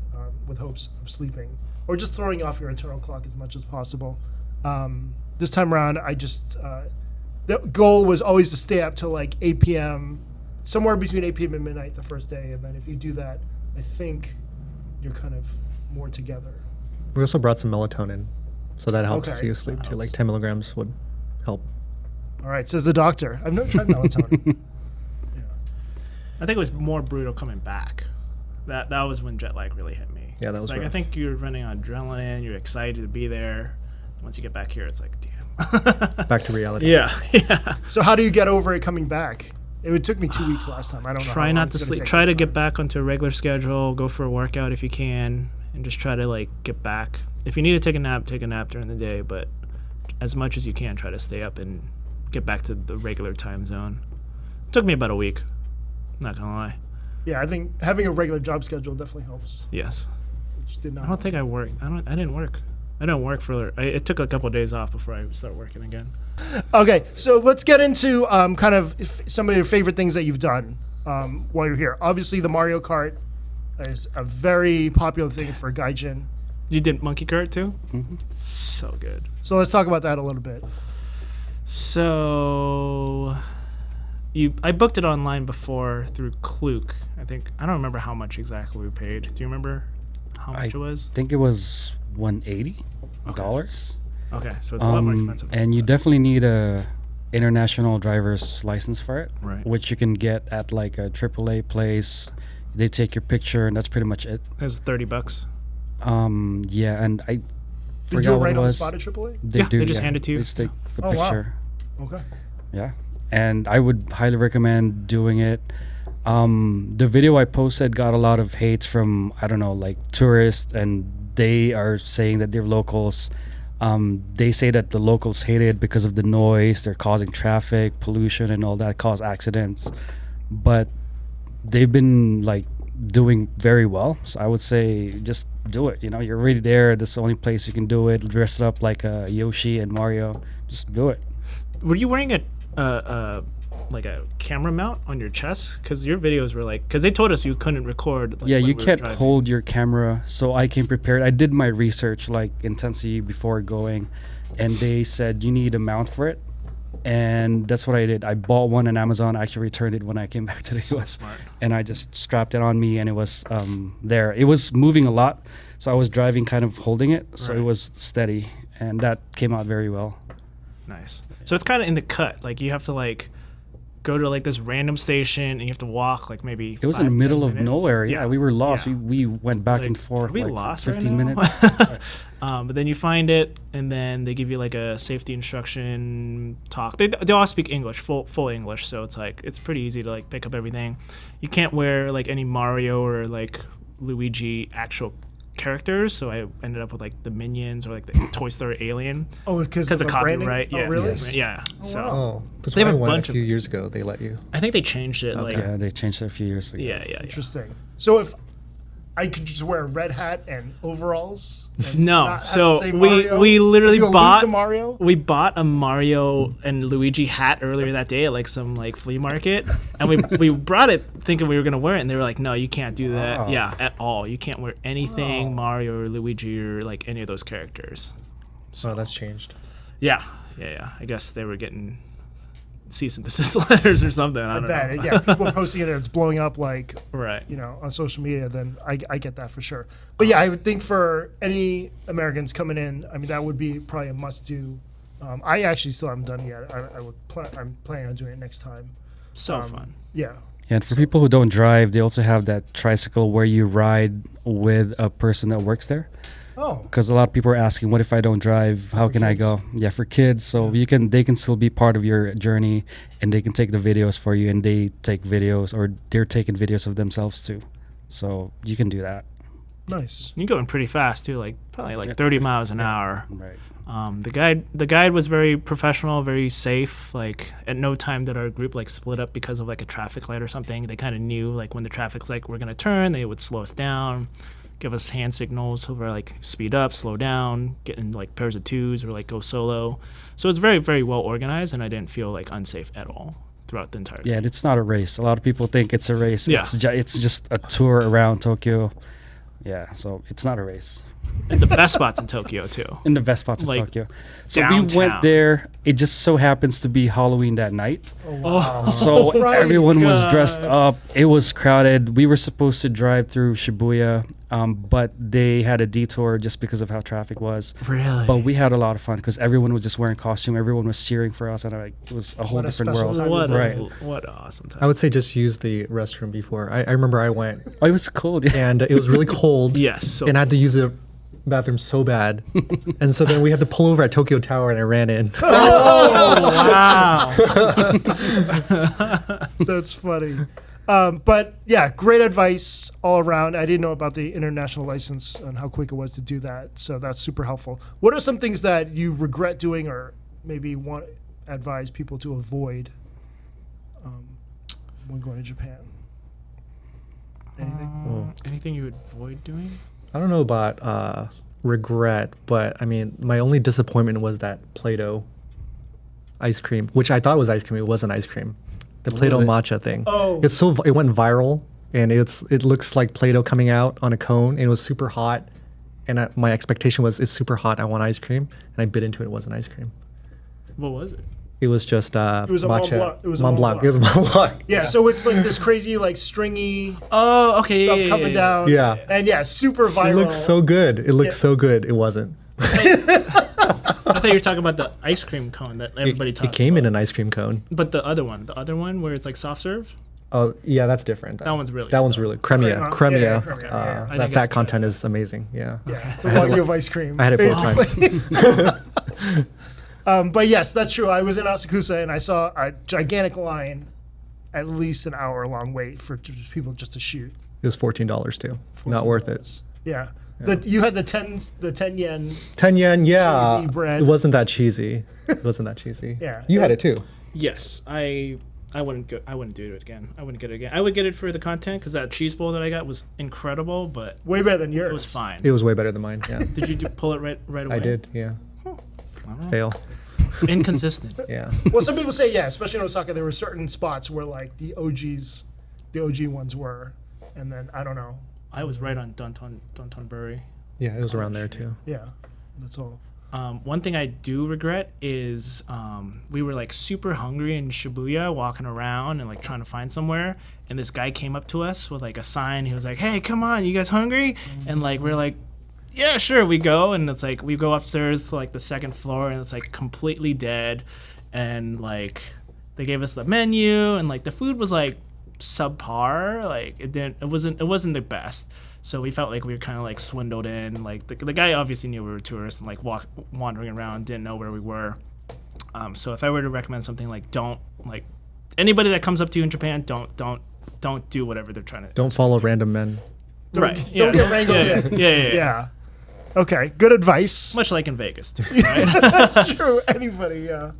Speaker 1: with hopes of sleeping or just throwing off your internal clock as much as possible. This time around, I just the goal was always to stay up till like 8 p.m., somewhere between 8 p.m. and midnight the first day, and then if you do that, I think you're kind of more together.
Speaker 4: We also brought some melatonin, so that helps
Speaker 1: Okay.
Speaker 4: you sleep too. Like 10 milligrams would help.
Speaker 1: All right, says the doctor. I've never tried melatonin.
Speaker 2: I think it was more brutal coming back. That was when jet lag really hit me.
Speaker 4: Yeah, that
Speaker 2: It's
Speaker 4: was
Speaker 2: like
Speaker 4: rough.
Speaker 2: I think you're running on adrenaline. You're excited to be there. Once you get back here, it's like, damn.
Speaker 4: Back to reality.
Speaker 2: Yeah, yeah.
Speaker 1: So how do you get over it coming back? It took me 2 weeks last time. I don't know.
Speaker 2: Try
Speaker 1: how long
Speaker 2: not
Speaker 1: it's
Speaker 2: to
Speaker 1: gonna
Speaker 2: sleep.
Speaker 1: take
Speaker 2: Try
Speaker 1: this
Speaker 2: to get
Speaker 1: time.
Speaker 2: back onto a regular schedule. Go for a workout if you can, and just try to like get back. If you need to take a nap during the day. But as much as you can, try to stay up and get back to the regular time zone. It took me about a week. Not gonna lie.
Speaker 1: Yeah, I think having a regular job schedule definitely helps.
Speaker 2: Yes.
Speaker 1: Which did not.
Speaker 2: I don't think I worked. I didn't work. I didn't work for. It took a couple of days off before I started working again.
Speaker 1: Okay, so let's get into kind of some of your favorite things that you've done while you're here. Obviously, the Mario Kart is a very popular thing for Gaijin.
Speaker 2: You did Monkey Kart too?
Speaker 3: Mhm.
Speaker 2: So good.
Speaker 1: So let's talk about that a little bit.
Speaker 2: So, I booked it online before through Klook. I don't remember how much exactly we paid. Do you remember how much it was?
Speaker 3: I think it was $180.
Speaker 2: Okay, so it's a lot more expensive.
Speaker 3: And you definitely need a international driver's license for it,
Speaker 2: Right.
Speaker 3: which you can get at like a AAA place. They take your picture, and that's pretty much it.
Speaker 2: It was $30.
Speaker 3: Yeah, and I
Speaker 1: Did
Speaker 3: forgot
Speaker 1: you
Speaker 3: what
Speaker 1: write
Speaker 3: it
Speaker 1: on the
Speaker 3: was.
Speaker 1: spot at AAA?
Speaker 3: They
Speaker 2: Yeah,
Speaker 3: do.
Speaker 2: they just hand it to you.
Speaker 3: They just take the
Speaker 1: Oh, wow.
Speaker 3: picture.
Speaker 1: Okay.
Speaker 3: Yeah, and I would highly recommend doing it. The video I posted got a lot of hate from, I don't know, like tourists, and they are saying that they're locals. They say that the locals hate it because of the noise, they're causing traffic, pollution, and all that, cause accidents. But they've been like doing very well. So I would say just do it. You know, you're already there. This is the only place you can do it. Dress up like Yoshi and Mario. Just do it.
Speaker 2: Were you wearing like a camera mount on your chest? Because your videos were like, because they told us you couldn't record. Like,
Speaker 3: Yeah,
Speaker 2: when
Speaker 3: you
Speaker 2: we were
Speaker 3: can't
Speaker 2: driving.
Speaker 3: hold your camera, so I came prepared. I did my research like intensely before going, and they said you need a mount for it, and that's what I did. I bought one on Amazon. I actually returned it when I came back to the
Speaker 2: So
Speaker 3: US,
Speaker 2: smart.
Speaker 3: and I just strapped it on me, and it was there. It was moving a lot, so I was driving, kind of holding it, so it
Speaker 2: Right.
Speaker 3: was steady, and that came out very well.
Speaker 2: Nice. So it's kind of in the cut. Like you have to like go to like this random station and you have to walk like maybe.
Speaker 3: It was in the
Speaker 2: 5-10
Speaker 3: middle of
Speaker 2: minutes.
Speaker 3: nowhere. Yeah, we were lost.
Speaker 2: Yeah.
Speaker 3: We went back
Speaker 2: Like,
Speaker 3: and forth
Speaker 2: are we
Speaker 3: like
Speaker 2: lost
Speaker 3: 15
Speaker 2: right now?
Speaker 3: minutes.
Speaker 2: But then you find it, and then they give you like a safety instruction talk. They all speak English, full English, so it's like it's pretty easy to like pick up everything. You can't wear like any Mario or like Luigi actual characters, so I ended up with like the Minions or like the Toy Story alien
Speaker 1: Oh, because
Speaker 2: because
Speaker 1: of
Speaker 2: of
Speaker 1: the branding?
Speaker 2: copyright.
Speaker 1: Oh,
Speaker 2: Yeah,
Speaker 1: really?
Speaker 3: Yes.
Speaker 2: Yeah. So
Speaker 1: wow.
Speaker 4: Oh, that's
Speaker 2: They
Speaker 4: why I
Speaker 2: have a
Speaker 4: went
Speaker 2: bunch
Speaker 4: a
Speaker 2: of-
Speaker 4: few years ago. They let you.
Speaker 2: I think they changed it. Like
Speaker 3: Yeah, they changed it a few years ago.
Speaker 2: yeah.
Speaker 1: Interesting. So if I could just wear a red hat and overalls. And
Speaker 2: No,
Speaker 1: not have to
Speaker 2: so
Speaker 1: say
Speaker 2: we
Speaker 1: Mario?
Speaker 2: we literally
Speaker 1: You allude
Speaker 2: bought
Speaker 1: to Mario.
Speaker 2: we bought a Mario and Luigi hat earlier that day at like some like flea market, and we brought it thinking we were gonna wear it, and they were like, no, you can't do that.
Speaker 3: Oh.
Speaker 2: Yeah, at all. You can't wear anything
Speaker 1: Oh.
Speaker 2: Mario or Luigi or like any of those characters. So
Speaker 4: that's changed.
Speaker 2: yeah. I guess they were getting cease and desist letters or something. I don't know.
Speaker 1: Yeah, people are posting it and it's blowing up like
Speaker 2: Right.
Speaker 1: On social media. Then I get that for sure. But yeah, I would think for any Americans coming in, I mean that would be probably a must do. I actually still haven't done it yet. I'm planning on doing it next time.
Speaker 2: So fun.
Speaker 1: Yeah.
Speaker 3: And for people who don't drive, they also have that tricycle where you ride with a person that works there.
Speaker 1: Oh.
Speaker 3: Because a lot of people are asking, what if I don't drive? How can I
Speaker 1: kids.
Speaker 3: go? Yeah, for kids. So they can still be part of your journey, and they can take the videos for you, and they take videos, or they're taking videos of themselves too. So you can do that.
Speaker 1: Nice.
Speaker 2: You're going pretty fast too, like probably like 30 miles an hour.
Speaker 3: Right.
Speaker 2: The guide was very professional, very safe. Like at no time did our group like split up because of like a traffic light or something. They kind of knew like when the traffic's like we're gonna turn, they would slow us down, give us hand signals so we're like speed up, slow down, get in like pairs of twos or like go solo. So it's very, very well organized, and I didn't feel like unsafe at all throughout the entire
Speaker 3: Yeah,
Speaker 2: day.
Speaker 3: and it's not a race. A lot of people think it's a race.
Speaker 2: Yeah.
Speaker 3: It's just a tour around Tokyo. Yeah, so it's not a race.
Speaker 2: And the best spots in Tokyo too.
Speaker 3: In the best spots of
Speaker 2: Like,
Speaker 3: Tokyo. So we
Speaker 2: downtown.
Speaker 3: went there. It just so happens to be Halloween that night.
Speaker 2: Oh,
Speaker 3: So
Speaker 1: right.
Speaker 3: everyone was
Speaker 2: God.
Speaker 3: dressed up. It was crowded. We were supposed to drive through Shibuya, but they had a detour just because of how traffic was.
Speaker 2: really?
Speaker 3: But we had a lot of fun because everyone was just wearing costume. Everyone was cheering for us, and it was a whole
Speaker 1: What a
Speaker 3: different
Speaker 1: special
Speaker 3: world.
Speaker 1: time.
Speaker 2: what
Speaker 3: Right.
Speaker 2: what an awesome time.
Speaker 4: I would say just use the restroom before. I remember I went
Speaker 3: Oh, it was cold. Yeah.
Speaker 4: and it was really cold.
Speaker 2: Yes. So
Speaker 4: And I had to use the bathroom so bad. And so then we had to pull over at Tokyo Tower and I ran in.
Speaker 2: wow.
Speaker 1: That's funny. But yeah, great advice all around. I didn't know about the international license and how quick it was to do that. So that's super helpful. What are some things that you regret doing or maybe want to advise people to avoid when going to Japan? Anything?
Speaker 2: Anything you would avoid doing?
Speaker 4: I don't know about regret, but I mean, my only disappointment was that Play-Doh ice cream, which I thought was ice cream. It wasn't ice cream. The Play-Doh
Speaker 3: it?
Speaker 4: matcha thing.
Speaker 1: Oh.
Speaker 4: It went viral, and it looks like Play-Doh coming out on a cone, and it was super hot. And my expectation was it's super hot. I want ice cream, and I bit into it. It wasn't ice cream.
Speaker 2: What was it?
Speaker 4: It was just
Speaker 1: was a Mont
Speaker 4: matcha.
Speaker 1: Blanc. It was a
Speaker 4: Mont
Speaker 1: Mont
Speaker 4: Blanc. It was Mont Blanc.
Speaker 1: Yeah, so it's like this crazy, like stringy
Speaker 2: Oh, okay.
Speaker 1: stuff coming down.
Speaker 4: Yeah.
Speaker 1: And yeah, super viral.
Speaker 4: It looks so good. It looks
Speaker 1: Yeah.
Speaker 4: so good. It wasn't.
Speaker 2: I thought you were talking about the ice cream cone that everybody
Speaker 4: It
Speaker 2: talks
Speaker 4: came
Speaker 2: about.
Speaker 4: in an ice cream cone.
Speaker 2: But the other one where it's like soft serve.
Speaker 4: Oh yeah, that's different.
Speaker 2: That one's really
Speaker 4: That one's really cremia.
Speaker 1: Crema. Yeah,
Speaker 4: Cremia.
Speaker 1: cremia, yeah.
Speaker 2: I think I
Speaker 4: That
Speaker 2: should
Speaker 4: fat
Speaker 2: try
Speaker 4: content
Speaker 2: that.
Speaker 4: is amazing. Yeah.
Speaker 1: Yeah, it's a wagyu of ice cream.
Speaker 4: I had it 4
Speaker 1: basically.
Speaker 4: times.
Speaker 1: But yes, that's true. I was in Asakusa and I saw a gigantic line, at least an hour long wait for people just to shoot.
Speaker 4: It was $14 too. Not worth it.
Speaker 1: Yeah. You had the 10 yen.
Speaker 4: 10 yen, yeah.
Speaker 1: Cheesy bread.
Speaker 4: It wasn't that cheesy. It wasn't that cheesy.
Speaker 1: Yeah.
Speaker 4: You had it too.
Speaker 2: Yes, I wouldn't go. I wouldn't do it again. I wouldn't get it again. I would get it for the content because that cheese bowl that I got was incredible, but
Speaker 1: Way better than yours.
Speaker 2: it was fine.
Speaker 4: It was way better than mine. Yeah.
Speaker 2: Did you pull it right away?
Speaker 4: I did. Yeah. Fail.
Speaker 2: Inconsistent.
Speaker 4: Yeah.
Speaker 1: Well, some people say, yeah, especially in Osaka, there were certain spots where like the OG ones were. And then, I don't know.
Speaker 2: I was right on Downtown Bury.
Speaker 4: Yeah. It was around there too.
Speaker 1: Yeah, that's all.
Speaker 2: One thing I do regret is we were like super hungry in Shibuya, walking around and like trying to find somewhere, and this guy came up to us with like a sign. He was like, "Hey, come on, you guys hungry?" And like we're like, "Yeah, sure." We go, and it's like we go upstairs to like the second floor, and it's like completely dead, and like they gave us the menu, and like the food was like subpar. Like it wasn't the best. So we felt like we were kind of like swindled in. Like the guy obviously knew we were tourists and like wandering around, didn't know where we were. So if I were to recommend something, like don't like anybody that comes up to you in Japan, don't do whatever they're trying to.
Speaker 4: Don't follow random men.
Speaker 2: Right.
Speaker 1: Don't get wrangled in.
Speaker 2: Yeah.
Speaker 1: Yeah. Okay, good advice.
Speaker 2: Much like in Vegas too. Right?
Speaker 1: That's true. Anybody, yeah.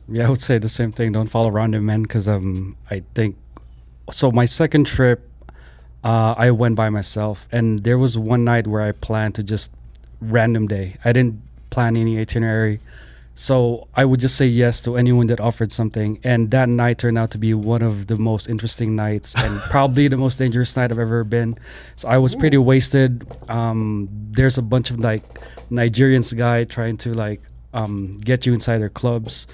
Speaker 3: Yeah, I would say the same thing. Don't follow random men because I think so. My second trip, I went by myself, and there was one night where I planned to just random day. I didn't plan any itinerary, So I would just say yes to anyone that offered something. And that night turned out to be one of the most interesting nights and probably the most dangerous night I've ever been. So I was pretty wasted. There's a bunch of like Nigerians guy trying to like get you inside their clubs.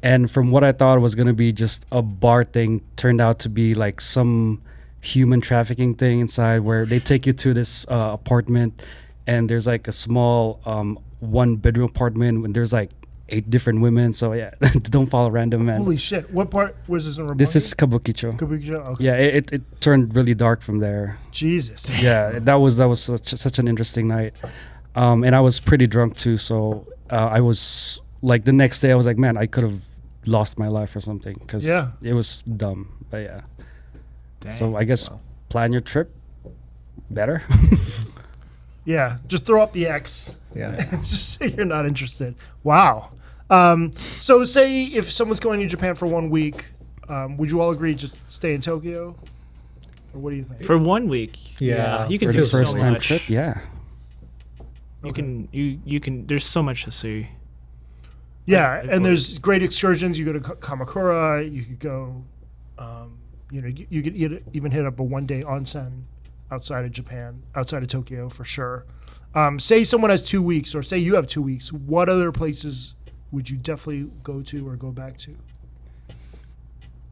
Speaker 3: And from what I thought was going to be just a bar thing, turned out to be like some human trafficking thing inside where they take you to this apartment, and there's like a small 1-bedroom apartment when there's like 8 different women. So yeah, don't follow random man.
Speaker 1: Holy shit! What part was this in? Rebellion?
Speaker 3: This is Kabukicho.
Speaker 1: Kabukicho. Okay.
Speaker 3: Yeah, it turned really dark from there.
Speaker 1: Jesus.
Speaker 3: Yeah, that was such an interesting night, and I was pretty drunk too. So I was like the next day I was like, man, I could have lost my life or something because it was dumb. But yeah,
Speaker 2: Dang.
Speaker 3: so I guess plan your trip better.
Speaker 1: Yeah, just throw up the X.
Speaker 4: Yeah.
Speaker 1: Just say you're not interested. Wow. So say if someone's going to Japan for 1 week, would you all agree just stay in Tokyo? Or what do you think?
Speaker 2: For 1 week,
Speaker 4: Yeah,
Speaker 2: you can
Speaker 4: for
Speaker 2: do
Speaker 4: the
Speaker 2: so
Speaker 4: first
Speaker 3: Time
Speaker 2: much.
Speaker 3: trip, yeah.
Speaker 2: You can you can. There's so much to see.
Speaker 1: Yeah,
Speaker 2: Like,
Speaker 1: and there's great excursions. You go to Kamakura. You could go, you could even hit up a 1-day onsen outside of Japan, outside of Tokyo for sure. Say someone has 2 weeks, or say you have 2 weeks. What other places would you definitely go to or go back to?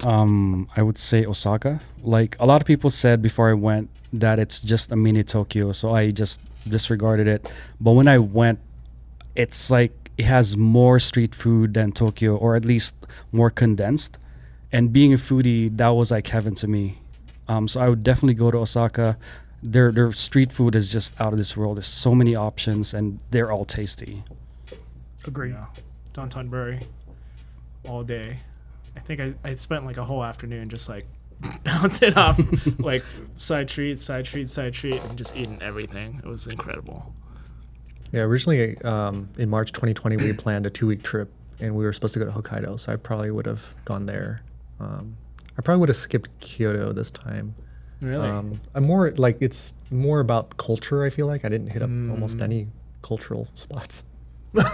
Speaker 3: I would say Osaka. Like a lot of people said before I went that it's just a mini Tokyo, so I just disregarded it. But when I went, it's like it has more street food than Tokyo, or at least more condensed. And being a foodie, that was like heaven to me. So I would definitely go to Osaka. Their street food is just out of this world. There's so many options, and they're all tasty.
Speaker 1: Agree.
Speaker 2: Yeah, Downtown all day. I think I spent like a whole afternoon just like bouncing off like side street, and just eating everything. It was incredible.
Speaker 4: Yeah, originally in March 2020, we planned a 2-week trip, and we were supposed to go to Hokkaido, so I probably would have gone there. I probably would have skipped Kyoto this time.
Speaker 2: Really?
Speaker 4: I'm more like it's more about culture. I feel like I didn't hit up almost any cultural spots.
Speaker 1: Fuck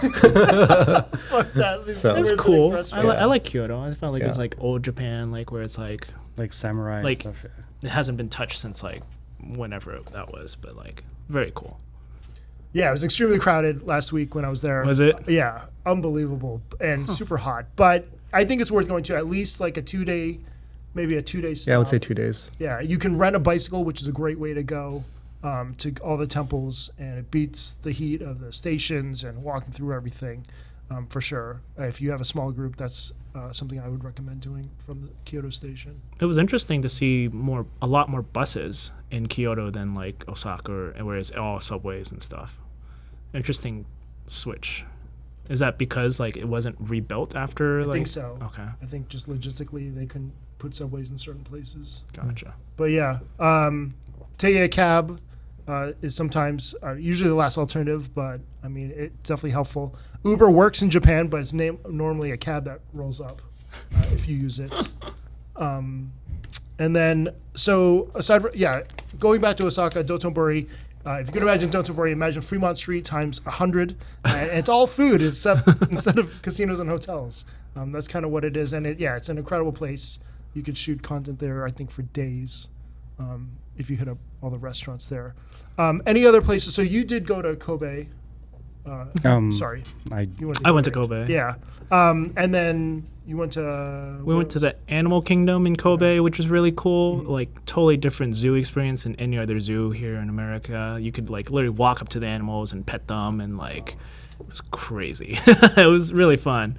Speaker 1: that.
Speaker 4: So-
Speaker 2: It was
Speaker 1: Where's the
Speaker 2: cool.
Speaker 1: next
Speaker 2: I,
Speaker 1: restaurant?
Speaker 2: I like Kyoto. I felt like it was
Speaker 4: Yeah.
Speaker 2: like old Japan, like where it's like
Speaker 3: Like samurai
Speaker 2: Like-
Speaker 3: and stuff.
Speaker 2: it hasn't been touched since like whenever that was, but like very cool.
Speaker 1: Yeah, it was extremely crowded last week when I was there.
Speaker 2: Was it?
Speaker 1: Yeah, unbelievable and super hot. But I think it's worth going to at least like a 2-day, maybe a 2-day stop.
Speaker 4: Yeah, I would say 2 days.
Speaker 1: Yeah, you can rent a bicycle, which is a great way to go to all the temples, and it beats the heat of the stations and walking through everything for sure. If you have a small group, that's something I would recommend doing from the Kyoto station.
Speaker 2: It was interesting to see a lot more buses in Kyoto than like Osaka, whereas all subways and stuff. Interesting switch. Is that because like it wasn't rebuilt after?
Speaker 1: I
Speaker 2: like,
Speaker 1: think so.
Speaker 2: Okay,
Speaker 1: I think just logistically they couldn't put subways in certain places.
Speaker 2: gotcha.
Speaker 1: But yeah, taking a cab is sometimes usually the last alternative, but I mean it's definitely helpful. Uber works in Japan, but it's normally a cab that rolls up if you use it. And then so aside from going back to Osaka, Dotonbori. If you can imagine Dotonbori, imagine Fremont Street times 100, and it's all food except instead of casinos and hotels. That's kind of what it is, and it's an incredible place. You could shoot content there, I think, for days if you hit up all the restaurants there. Any other places? So you did go to Kobe. Sorry,
Speaker 3: I
Speaker 2: went to Kobe.
Speaker 1: Yeah, and then you went to.
Speaker 2: We went to the Animal Kingdom in Kobe, which was really cool. Like totally different zoo experience than any other zoo here in America. You could like literally walk up to the animals and pet them, and like it was crazy. It was really fun.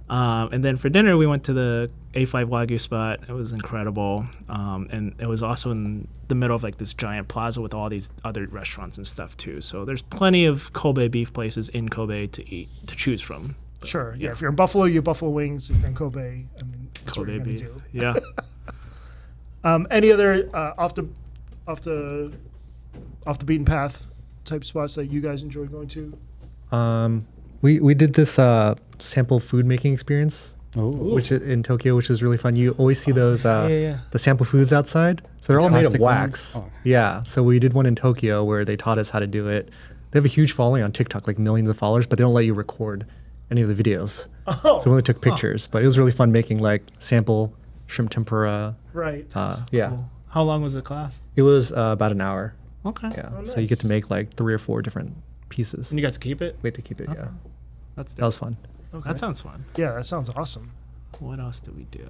Speaker 2: And then for dinner, we went to the A5 Wagyu spot. It was incredible. And it was also in the middle of like this giant plaza with all these other restaurants and stuff too. So there's plenty of Kobe beef places in Kobe to choose from.
Speaker 1: Sure. Yeah. If you're in Buffalo, you have Buffalo wings. If you're in Kobe, I mean, that's what
Speaker 2: Kobe
Speaker 1: you're gonna
Speaker 2: beef.
Speaker 1: do.
Speaker 2: Yeah.
Speaker 1: Any other off the beaten path type spots that you guys enjoy going to?
Speaker 4: We did this sample food making experience,
Speaker 3: Oh,
Speaker 4: which is in Tokyo, which is really fun. You always see those
Speaker 2: yeah.
Speaker 4: the sample foods outside, so they're all made of
Speaker 3: Plastic
Speaker 4: wax.
Speaker 3: ones? Oh.
Speaker 4: Yeah, so we did one in Tokyo where they taught us how to do it. They have a huge following on TikTok, like millions of followers, but they don't let you record. any of the videos.
Speaker 1: Oh,
Speaker 4: So we only took pictures, but it was really fun making like sample shrimp tempura.
Speaker 1: right.
Speaker 4: Yeah,
Speaker 2: Cool. How long was the class?
Speaker 4: it was about an hour.
Speaker 2: Okay.
Speaker 4: Yeah,
Speaker 1: Oh,
Speaker 4: so you get to
Speaker 1: nice.
Speaker 4: make like 3 or 4 different pieces.
Speaker 2: And you got to keep it?
Speaker 4: Wait to keep it. Yeah,
Speaker 2: That's
Speaker 4: that was fun.
Speaker 1: Okay.
Speaker 2: That sounds fun.
Speaker 1: Yeah, that sounds awesome.
Speaker 2: What else do we do?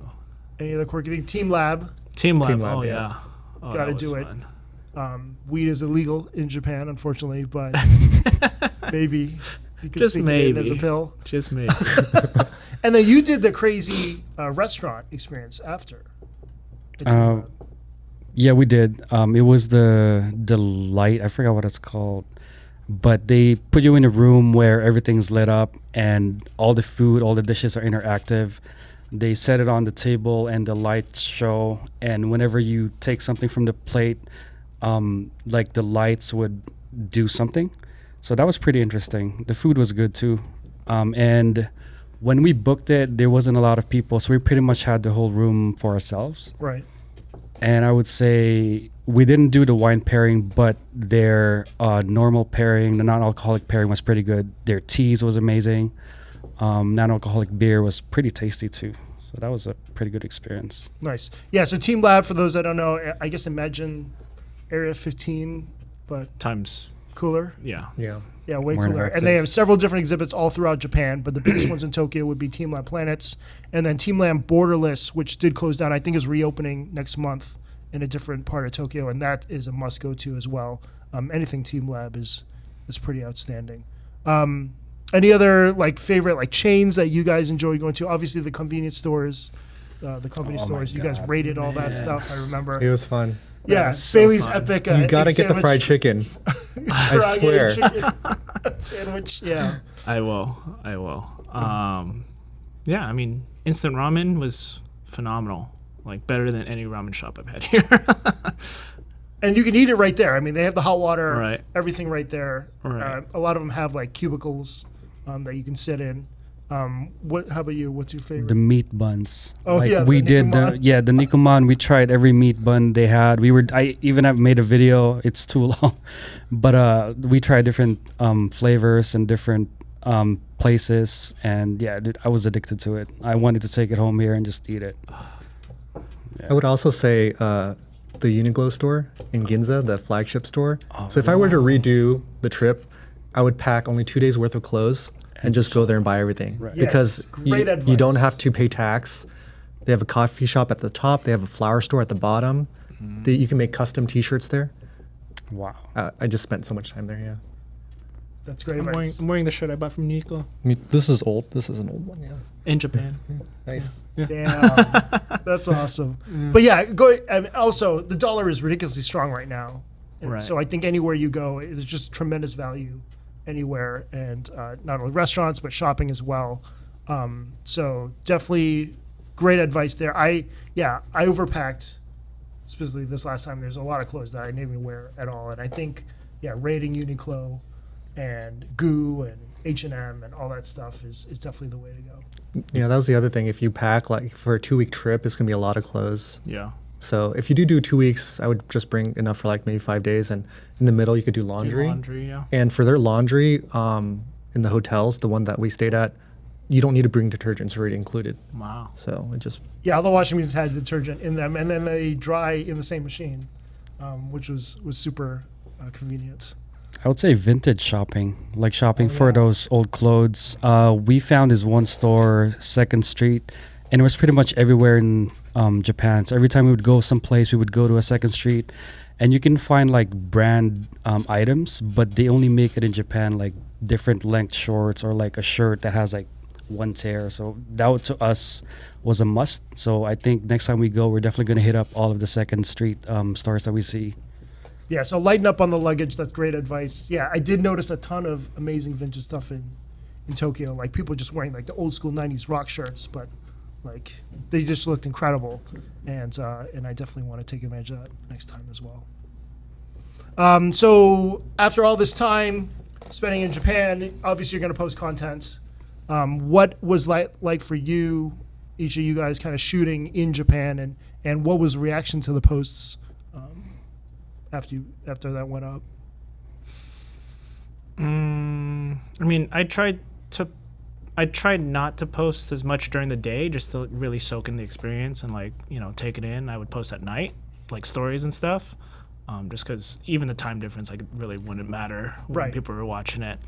Speaker 1: Any other quirky thing? Team Lab.
Speaker 2: Team Lab.
Speaker 4: Team Lab,
Speaker 2: Oh,
Speaker 4: yeah.
Speaker 2: yeah. Oh,
Speaker 1: Gotta
Speaker 2: that was
Speaker 1: do it.
Speaker 2: fun.
Speaker 1: Weed is illegal in Japan, unfortunately, but maybe you could
Speaker 2: Just
Speaker 1: sneak it in as a
Speaker 2: maybe.
Speaker 1: pill.
Speaker 2: Just me.
Speaker 1: And then you did the crazy restaurant experience after. the Team Lab.
Speaker 3: Yeah, we did. It was the Delight. I forgot what it's called, but they put you in a room where everything's lit up and all the food, all the dishes are interactive. They set it on the table and the lights show. And whenever you take something from the plate, like the lights would do something. So that was pretty interesting. The food was good too. And when we booked it, there wasn't a lot of people, so we pretty much had the whole room for ourselves.
Speaker 1: Right.
Speaker 3: And I would say we didn't do the wine pairing, but their normal pairing, the non-alcoholic pairing was pretty good. Their teas was amazing. Non-alcoholic beer was pretty tasty too. So that was a pretty good experience.
Speaker 1: Nice. Yeah, so Team Lab, for those that don't know, I guess imagine Area 15, but
Speaker 2: Times,
Speaker 1: cooler.
Speaker 2: yeah.
Speaker 4: Yeah.
Speaker 1: Yeah, way
Speaker 3: More
Speaker 1: cooler.
Speaker 3: interactive.
Speaker 1: And they have several different exhibits all throughout Japan, but the biggest ones in Tokyo would be Team Lab Planets, and then Team Lab Borderless, which did close down, I think is reopening next month in a different part of Tokyo, and that is a must go to as well. Anything Team Lab is pretty outstanding. Any other like favorite like chains that you guys enjoy going to? Obviously the convenience stores, the company stores. You guys rated all that stuff. I remember.
Speaker 4: It was fun.
Speaker 1: Yeah,
Speaker 2: was so
Speaker 1: Bailey's
Speaker 2: fun.
Speaker 1: epic.
Speaker 4: You gotta
Speaker 1: egg
Speaker 4: get the fried
Speaker 1: sandwich,
Speaker 4: chicken. I
Speaker 1: fried
Speaker 4: swear.
Speaker 1: chicken sandwich. Yeah.
Speaker 2: I will. Yeah, I mean, instant ramen was phenomenal. Like, better than any ramen shop I've had here.
Speaker 1: And you can eat it right there. I mean, they have the hot water,
Speaker 2: Right.
Speaker 1: everything right there.
Speaker 2: Right.
Speaker 1: A lot of them have like cubicles that you can sit in. What? How about you? What's your favorite?
Speaker 3: The meat buns.
Speaker 1: Oh, yeah,
Speaker 3: we
Speaker 1: the
Speaker 3: did
Speaker 1: Nikuman.
Speaker 3: the Nikuman. We tried every meat bun they had. I even have made a video. It's too long, but we tried different flavors and different places. And yeah, dude, I was addicted to it. I wanted to take it home here and just eat it.
Speaker 4: I would also say the Uniqlo store in Ginza, the flagship store.
Speaker 3: Oh,
Speaker 4: So if I were to redo the trip, I would pack only 2 days worth of clothes and just go there and buy everything.
Speaker 3: Right.
Speaker 4: Because
Speaker 1: Yes, great
Speaker 4: you don't
Speaker 1: advice.
Speaker 4: have to pay tax. They have a coffee shop at the top. They have a flower store at the bottom. You can make custom T-shirts there.
Speaker 3: Wow.
Speaker 4: I just spent so much time there. Yeah.
Speaker 1: That's great
Speaker 2: I'm
Speaker 1: advice.
Speaker 2: wearing the shirt I bought from Nico
Speaker 4: This is old. This is an old one. Yeah.
Speaker 2: in Japan.
Speaker 4: Nice.
Speaker 1: Damn, that's awesome. But yeah, and also the dollar is ridiculously strong right now. And
Speaker 2: Right.
Speaker 1: So I think anywhere you go, it's just tremendous value anywhere, and not only restaurants but shopping as well. So definitely great advice there. I overpacked, specifically this last time. There's a lot of clothes that I didn't even wear at all, and I think raiding Uniqlo and Goo and H&M and all that stuff is definitely the way to go.
Speaker 4: Yeah, that was the other thing. If you pack like for a 2-week trip, it's gonna be a lot of clothes.
Speaker 2: Yeah.
Speaker 4: So if you do 2 weeks, I would just bring enough for like maybe 5 days, and in the middle you could do laundry.
Speaker 2: Laundry, yeah.
Speaker 4: And for their laundry, in the hotels, the one that we stayed at, you don't need to bring detergents already included.
Speaker 2: Wow.
Speaker 4: So it just
Speaker 1: Yeah, all the washing machines had detergent in them, and then they dry in the same machine, which was super convenient.
Speaker 3: I would say vintage shopping, like shopping for
Speaker 1: yeah.
Speaker 3: those old clothes. We found this one store, 2nd Street, and it was pretty much everywhere in Japan. So every time we would go someplace, we would go to a 2nd Street, and you can find like brand items, but they only make it in Japan, like different length shorts or like a shirt that has like one tear. So that to us was a must. So I think next time we go, we're definitely going to hit up all of the 2nd Street stores that we see.
Speaker 1: Yeah, so lighten up on the luggage. That's great advice. Yeah, I did notice a ton of amazing vintage stuff in Tokyo. Like people just wearing like the old school '90s rock shirts, but like they just looked incredible, and I definitely want to take advantage of that next time as well. So after all this time spending in Japan, obviously you're going to post content. What was like for you, each of you guys, kind of shooting in Japan, and what was the reaction to the posts? After that went up?
Speaker 2: I mean, I tried to I tried not to post as much during the day, just to really soak in the experience and like, you know, take it in. I would post at night, like stories and stuff, just because even the time difference, like, really wouldn't matter when
Speaker 1: Right.
Speaker 2: people were watching it.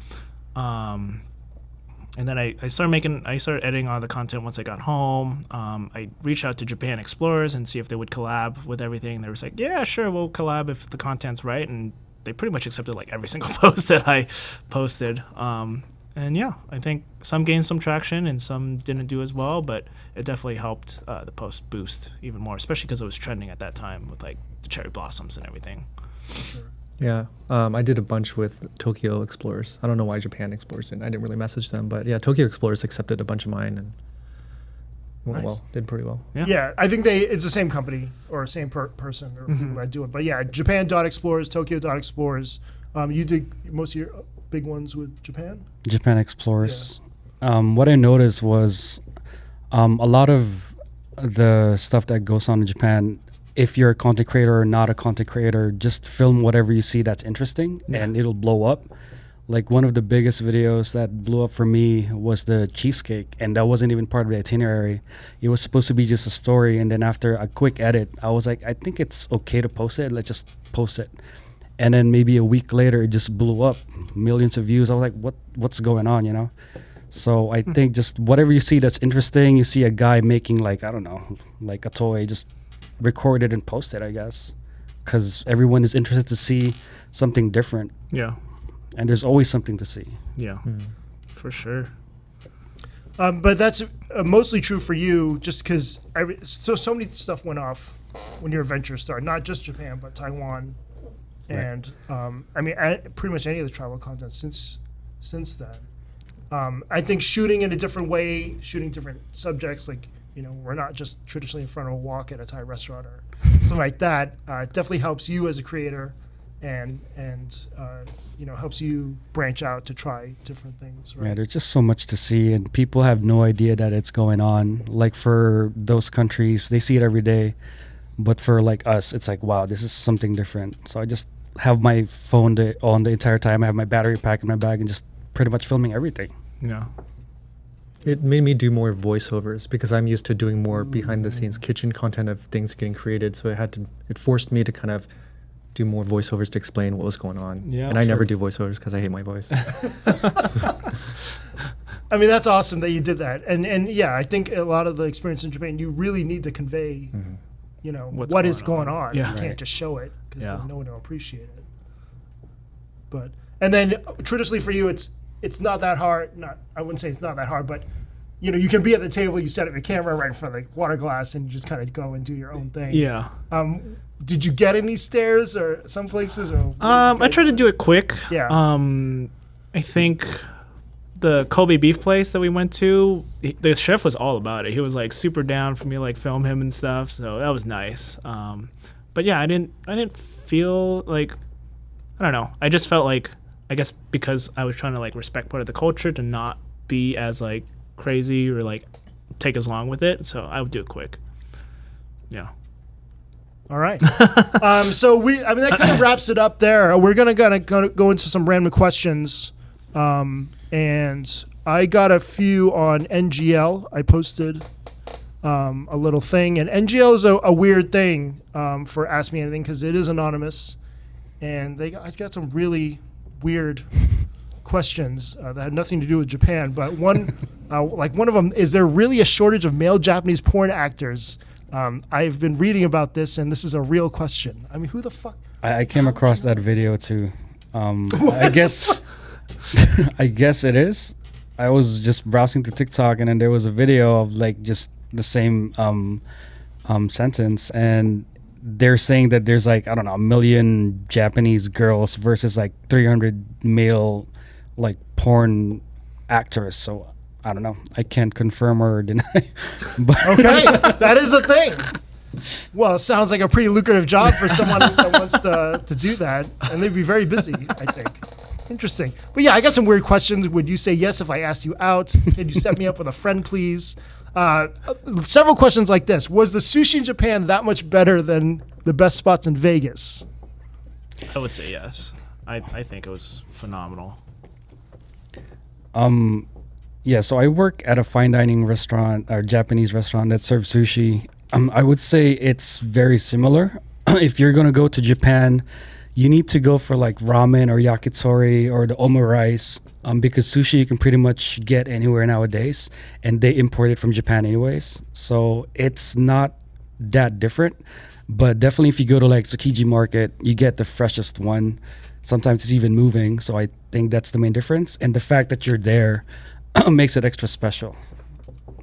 Speaker 2: And then I started editing all the content once I got home. I reached out to Japan Explorers and see if they would collab with everything. They were like, yeah, sure, we'll collab if the content's right. And they pretty much accepted like every single post that I posted. And yeah, I think some gained some traction and some didn't do as well, but it definitely helped the post boost even more, especially because it was trending at that time with like the cherry blossoms and everything.
Speaker 4: Yeah, I did a bunch with Tokyo Explorers. I don't know why Japan Explorers didn't. I didn't really message them, but yeah, Tokyo Explorers accepted a bunch of mine and went
Speaker 2: Nice.
Speaker 4: well. Did pretty well.
Speaker 1: Yeah, I think it's the same company or same person or who I do it. But yeah, Japan.explorers, Tokyo.explorers. You did most of your big ones with Japan?
Speaker 3: Japan Explorers. What I noticed was a lot of the stuff that goes on in Japan, if you're a content creator or not a content creator, just film whatever you see that's interesting and it'll blow up. Like one of the biggest videos that blew up for me was the cheesecake, and that wasn't even part of the itinerary. It was supposed to be just a story, and then after a quick edit, I was like, I think it's okay to post it. Let's just post it. And then maybe a week later, it just blew up, millions of views. I was like, what's going on, you know? So I think just whatever you see that's interesting, you see a guy making like, I don't know, like a toy, just record it and post it, I guess. Because everyone is interested to see something different.
Speaker 2: Yeah.
Speaker 3: And there's always something to see.
Speaker 2: Yeah. For sure.
Speaker 1: But that's mostly true for you, just because so many stuff went off when your adventure started. Not just Japan, but Taiwan, and I mean, pretty much any of the travel content since then. I think shooting in a different way, shooting different subjects, like, you know, we're not just traditionally in front of a wok at a Thai restaurant or something like that. Definitely helps you as a creator, and you know, helps you branch out to try different things. Right?
Speaker 3: Yeah, there's just so much to see, and people have no idea that it's going on. Like for those countries, they see it every day, but for like us, it's like, wow, this is something different. So I just have my phone on the entire time. I have my battery pack in my bag and just pretty much filming everything.
Speaker 2: Yeah.
Speaker 4: It made me do more voiceovers because I'm used to doing more behind the scenes kitchen content of things getting created. So it forced me to kind of do more voiceovers to explain what was going on.
Speaker 2: Yeah,
Speaker 4: and I never do voiceovers because I hate my voice.
Speaker 1: I mean, that's awesome that you did that. And yeah, I think a lot of the experience in Japan, you really need to convey, you know,
Speaker 2: What's
Speaker 1: what is
Speaker 2: going
Speaker 1: going on.
Speaker 2: on. Yeah.
Speaker 1: You can't just show it because
Speaker 2: Yeah.
Speaker 1: no one will appreciate it. But, and then traditionally for you, it's not that hard. I wouldn't say it's not that hard, but you know, you can be at the table, you set up your camera right in front of the water glass and you just kind of go and do your own thing.
Speaker 2: Yeah.
Speaker 1: Did you get any stares or some places? Or
Speaker 2: I tried to do it quick.
Speaker 1: Yeah.
Speaker 2: I think the Kobe beef place that we went to, the chef was all about it. He was like super down for me to like film him and stuff, so that was nice. But yeah, I didn't feel like, I don't know. I just felt like, I guess because I was trying to like respect part of the culture to not be as like crazy or like take as long with it, so I would do it quick. Yeah.
Speaker 1: All right. So that kind of wraps it up there. We're gonna go into some random questions, and I got a few on NGL. I posted a little thing, and NGL is a weird thing for Ask Me Anything because it is anonymous, and I got some really weird questions that had nothing to do with Japan. But one of them is: there really a shortage of male Japanese porn actors? I've been reading about this, and this is a real question. I mean, who the fuck?
Speaker 3: I came across that video too. I guess I guess it is. I was just browsing through TikTok, and then there was a video of like just the same sentence, and they're saying that there's like, I don't know, 1 million Japanese girls versus like 300 male like porn actors. So I don't know. I can't confirm or deny. But
Speaker 1: Okay, that is a thing. Well, it sounds like a pretty lucrative job for someone that wants to do that, and they'd be very busy, I think. Interesting. But yeah, I got some weird questions. Would you say yes if I asked you out? Can you set me up with a friend, please? Several questions like this. Was the sushi in Japan that much better than the best spots in Vegas?
Speaker 2: I would say yes. I think it was phenomenal.
Speaker 3: Yeah, so I work at a fine dining restaurant or Japanese restaurant that serves sushi. I would say it's very similar. If you're gonna go to Japan, you need to go for like ramen or yakitori or the omurice, because sushi you can pretty much get anywhere nowadays, and they import it from Japan anyways. So it's not that different, but definitely if you go to like Tsukiji Market, you get the freshest one. Sometimes it's even moving, so I think that's the main difference. And the fact that you're there makes it extra special.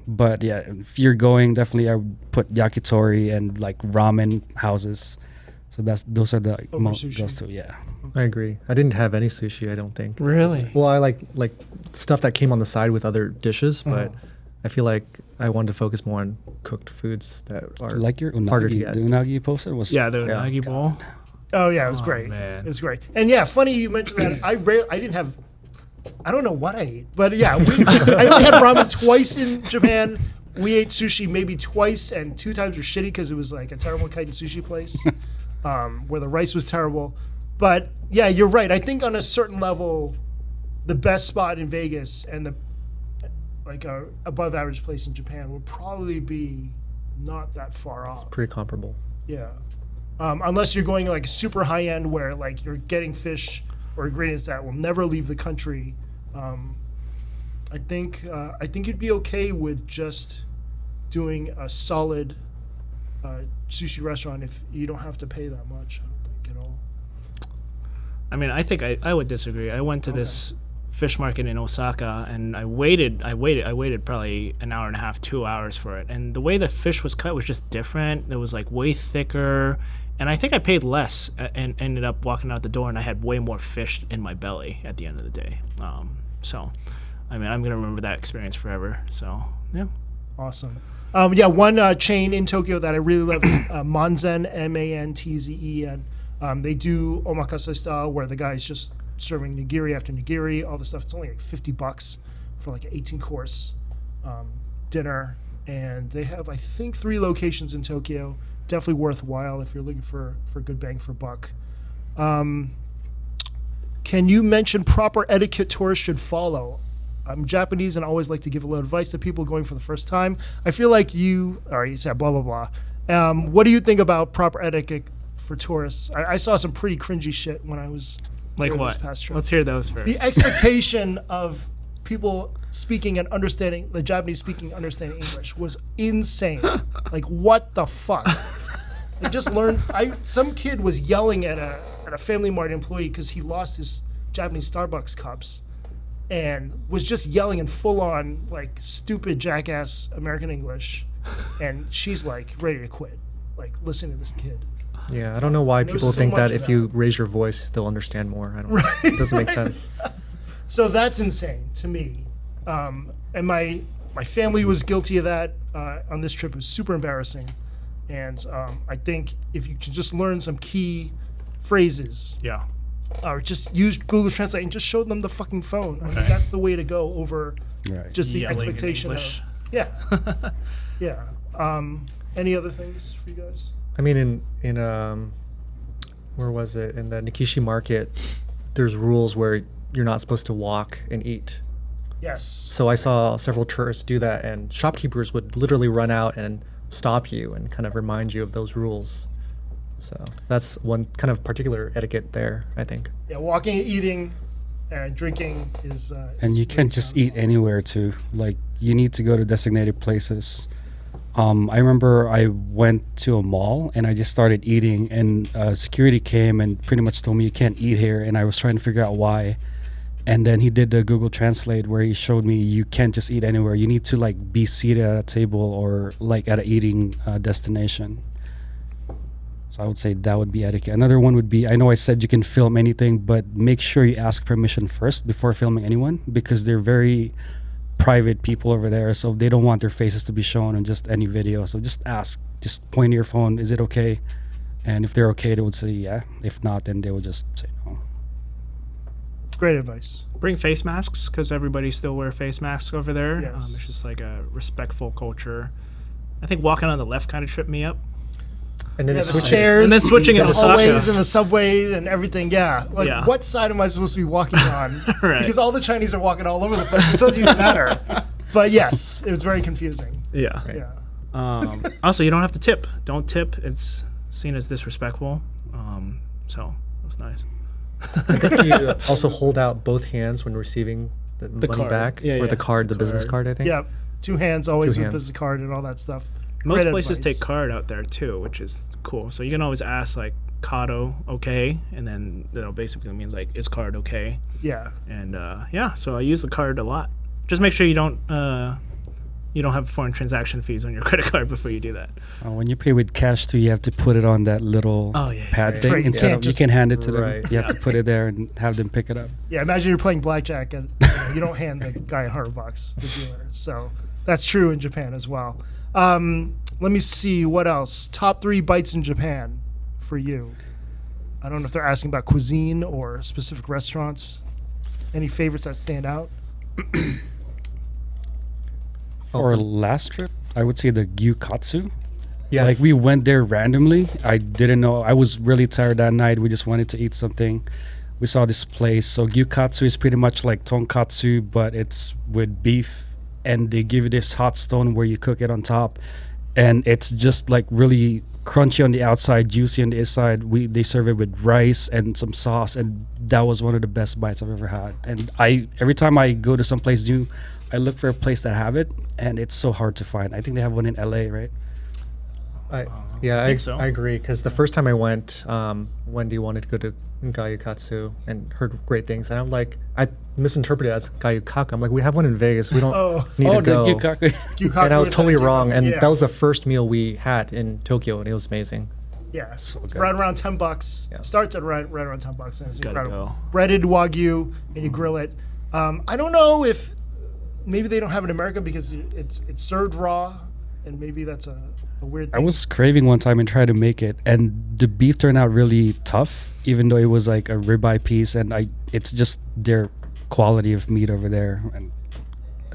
Speaker 3: But yeah, if you're going, definitely I would put yakitori and like ramen houses. So those are the
Speaker 1: Over
Speaker 3: most
Speaker 1: sushi.
Speaker 3: those two. Yeah.
Speaker 4: I agree. I didn't have any sushi, I don't think.
Speaker 2: Really?
Speaker 4: Well, I like stuff that came on the side with other dishes, but I feel like I wanted to focus more on cooked foods that are
Speaker 3: Like your
Speaker 4: harder to
Speaker 3: unagi,
Speaker 4: get.
Speaker 3: the unagi you posted was
Speaker 2: Yeah, the unagi bowl.
Speaker 1: Oh yeah, it was great.
Speaker 2: man.
Speaker 1: It was great. And yeah, funny you mentioned that. I didn't have. I don't know what I ate, but yeah, I only had ramen twice in Japan. We ate sushi maybe twice, and 2 times were shitty because it was like a terrible kaiten sushi place, where the rice was terrible. But yeah, you're right. I think on a certain level, the best spot in Vegas and the like a above average place in Japan would probably be not that far off.
Speaker 4: Pretty comparable.
Speaker 1: Yeah. Unless you're going like super high end where like you're getting fish or ingredients that will never leave the country. I think you'd be okay with just doing a solid sushi restaurant if you don't have to pay that much. I don't think at all.
Speaker 2: I mean, I think I would disagree. I went to this fish market in Osaka, and I waited probably an hour and a half, 2 hours for it. And the way the fish was cut was just different. It was like way thicker, and I think I paid less and ended up walking out the door, and I had way more fish in my belly at the end of the day. So, I mean, I'm gonna remember that experience forever. So, yeah.
Speaker 1: Awesome. Yeah, one chain in Tokyo that I really love, Manzen, Mantzen. They do omakase style where the guy's just serving nigiri after nigiri, all the stuff. It's only like $50 for like an 18-course dinner. And they have, I think, 3 locations in Tokyo. Definitely worthwhile if you're looking for good bang for buck. Can you mention proper etiquette tourists should follow? I'm Japanese and I always like to give a little advice to people going for the first time. I feel like you said blah, blah, blah. What do you think about proper etiquette for tourists? I saw some pretty cringy shit when I was
Speaker 2: Like
Speaker 1: here
Speaker 2: what?
Speaker 1: this past trip.
Speaker 2: Let's hear those first.
Speaker 1: The expectation of people speaking and understanding, the Japanese speaking, understanding English was insane. Like, what the fuck? I just learned, some kid was yelling at a Family Mart employee because he lost his Japanese Starbucks cups and was just yelling in full on like stupid jackass American English. And she's like ready to quit. Like, listen to this kid.
Speaker 4: Yeah, I don't know why
Speaker 1: There's
Speaker 4: people
Speaker 1: so
Speaker 4: think
Speaker 1: much
Speaker 4: that
Speaker 1: of
Speaker 4: if
Speaker 1: that.
Speaker 4: you raise your voice, they'll understand more. I don't know. It doesn't make sense.
Speaker 1: So that's insane to me. And my family was guilty of that on this trip. It was super embarrassing. And I think if you can just learn some key phrases
Speaker 2: Yeah.
Speaker 1: or just use Google Translate and just show them the fucking phone. I mean, that's the way to go over
Speaker 3: Right.
Speaker 1: just the
Speaker 2: Yelling in
Speaker 1: expectation of,
Speaker 2: English.
Speaker 1: yeah. Yeah. Any other things for you guys?
Speaker 4: I mean, in where was it? In the Nikishi Market, there's rules where you're not supposed to walk and eat.
Speaker 1: Yes.
Speaker 4: So I saw several tourists do that, and shopkeepers would literally run out and stop you and kind of remind you of those rules. So that's one kind of particular etiquette there, I think.
Speaker 1: Yeah, walking, eating, and drinking is.
Speaker 3: And
Speaker 1: is
Speaker 3: you can't
Speaker 1: really
Speaker 3: just
Speaker 1: frowned
Speaker 3: eat
Speaker 1: upon.
Speaker 3: anywhere too. Like you need to go to designated places. I remember I went to a mall and I just started eating, and security came and pretty much told me you can't eat here, and I was trying to figure out why. And then he did the Google Translate where he showed me you can't just eat anywhere. You need to like be seated at a table or like at an eating destination. So I would say that would be etiquette. Another one would be, I know I said you can film anything, but make sure you ask permission first before filming anyone, because they're very private people over there. So they don't want their faces to be shown in just any video. So just ask, just point to your phone, is it okay? And if they're okay, they would say yeah. If not, then they would just say no.
Speaker 1: Great advice.
Speaker 2: Bring face masks because everybody still wear face masks over there.
Speaker 1: Yes.
Speaker 2: It's just like a respectful culture. I think walking on the left kind of tripped me up.
Speaker 4: And then
Speaker 1: Yeah,
Speaker 4: it
Speaker 1: the
Speaker 4: switches.
Speaker 1: stairs,
Speaker 2: And then switching
Speaker 1: the
Speaker 2: into
Speaker 1: hallways
Speaker 2: sake.
Speaker 1: and the subways and everything. Yeah, like
Speaker 2: Yeah.
Speaker 1: what side am I supposed to be walking on?
Speaker 2: Right.
Speaker 1: Because all the Chinese are walking all over the place. It doesn't even matter. But yes, it was very confusing.
Speaker 2: Yeah.
Speaker 1: Yeah.
Speaker 2: Also, you don't have to tip. Don't tip. It's seen as disrespectful. So it was nice.
Speaker 4: I think you also hold out both hands when receiving the money
Speaker 2: card.
Speaker 4: back,
Speaker 2: Yeah,
Speaker 4: or
Speaker 2: yeah.
Speaker 4: the card, the business card. I think.
Speaker 1: Yeah. 2 hands always
Speaker 4: Two
Speaker 1: with
Speaker 4: hands.
Speaker 1: business card and all that stuff.
Speaker 2: Most
Speaker 1: Great
Speaker 2: places
Speaker 1: advice.
Speaker 2: take card out there too, which is cool. So you can always ask like, "Cado okay?" And then basically means like, "Is card okay?"
Speaker 1: Yeah.
Speaker 2: And yeah, so I use the card a lot. Just make sure you don't have foreign transaction fees on your credit card before you do that.
Speaker 3: When you pay with cash too, you have to put it on that little
Speaker 2: Oh, yeah.
Speaker 3: pad
Speaker 4: Right.
Speaker 3: thing.
Speaker 1: Right, you
Speaker 3: Instead
Speaker 1: can't
Speaker 3: of you
Speaker 1: just-
Speaker 3: can hand it to
Speaker 4: Right.
Speaker 3: them. You have to put it there and have them pick it up.
Speaker 1: Yeah. Imagine you're playing blackjack and you don't hand the guy $100, the dealer. So that's true in Japan as well. Let me see what else. Top 3 bites in Japan for you. I don't know if they're asking about cuisine or specific restaurants. Any favorites that stand out?
Speaker 3: For our last trip, I would say the gyukatsu.
Speaker 4: Yes.
Speaker 3: Like we went there randomly. I didn't know. I was really tired that night. We just wanted to eat something. We saw this place. So gyukatsu is pretty much like tonkatsu, but it's with beef, and they give you this hot stone where you cook it on top, and it's just like really crunchy on the outside, juicy on the inside. They serve it with rice and some sauce, and that was one of the best bites I've ever had. And every time I go to some place new, I look for a place that have it, and it's so hard to find. I think they have one in LA, right?
Speaker 4: I
Speaker 2: think so.
Speaker 4: I agree, because the first time I went, Wendy wanted to go to Gayukatsu and heard great things, and I'm like, I misinterpreted it as Gayukaku. I'm like, we have one in Vegas. We don't need to
Speaker 3: the
Speaker 4: go.
Speaker 3: gyukaku.
Speaker 1: Gyukaku
Speaker 4: And I was
Speaker 1: is
Speaker 4: totally
Speaker 1: like
Speaker 4: wrong,
Speaker 1: gyukatsu,
Speaker 4: and
Speaker 1: yeah.
Speaker 4: that was the first meal we had in Tokyo, and it was amazing.
Speaker 1: Yeah,
Speaker 3: good.
Speaker 1: right around $10.
Speaker 4: Yeah.
Speaker 1: Starts at right around $10, and it's
Speaker 2: Gotta
Speaker 1: incredible.
Speaker 2: go.
Speaker 1: Breaded wagyu, and you grill it. I don't know if maybe they don't have it in America because it's served raw, and maybe that's a weird
Speaker 3: I
Speaker 1: thing.
Speaker 3: was craving one time and tried to make it, and the beef turned out really tough, even though it was like a ribeye piece. And it's just their quality of meat over there, and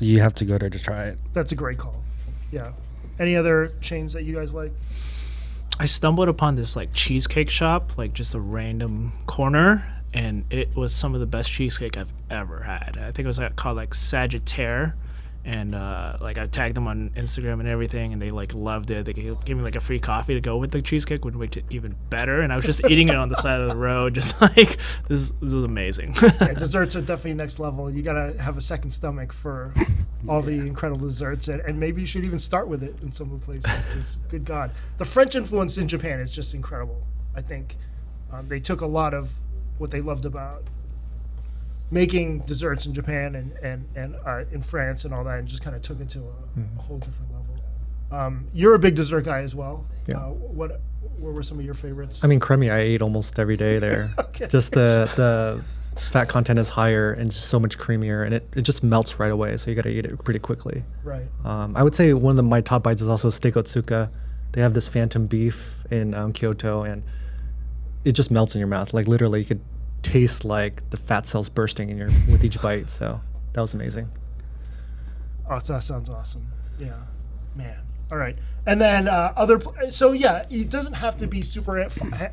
Speaker 3: you have to go there to try it.
Speaker 1: That's a great call. Yeah. Any other chains that you guys like?
Speaker 2: I stumbled upon this like cheesecake shop, like just a random corner, and it was some of the best cheesecake I've ever had. I think it was called like Sagittaire, and like I tagged them on Instagram and everything, and they like loved it. They gave me like a free coffee to go with the cheesecake, would make it even better. And I was just eating it on the side of the road, just like this is amazing.
Speaker 1: Yeah, desserts are definitely next level. You gotta have a second stomach for all the incredible desserts, and maybe you should even start with it in some of the places. Because good God, the French influence in Japan is just incredible. I think they took a lot of what they loved about making desserts in Japan and in France and all that, and just kind of took it to a whole different level. You're a big dessert guy as well.
Speaker 4: Yeah.
Speaker 1: What were some of your favorites?
Speaker 4: I mean, creme I ate almost every day there.
Speaker 1: Okay.
Speaker 4: Just the fat content is higher and just so much creamier, and it just melts right away, so you got to eat it pretty quickly.
Speaker 1: Right.
Speaker 4: I would say one of my top bites is also steak otsuka. They have this phantom beef in Kyoto, and it just melts in your mouth. Like literally, you could taste like the fat cells bursting in with each bite. So that was amazing.
Speaker 1: Oh, that sounds awesome. Yeah, man. All right, and then so yeah, it doesn't have to be super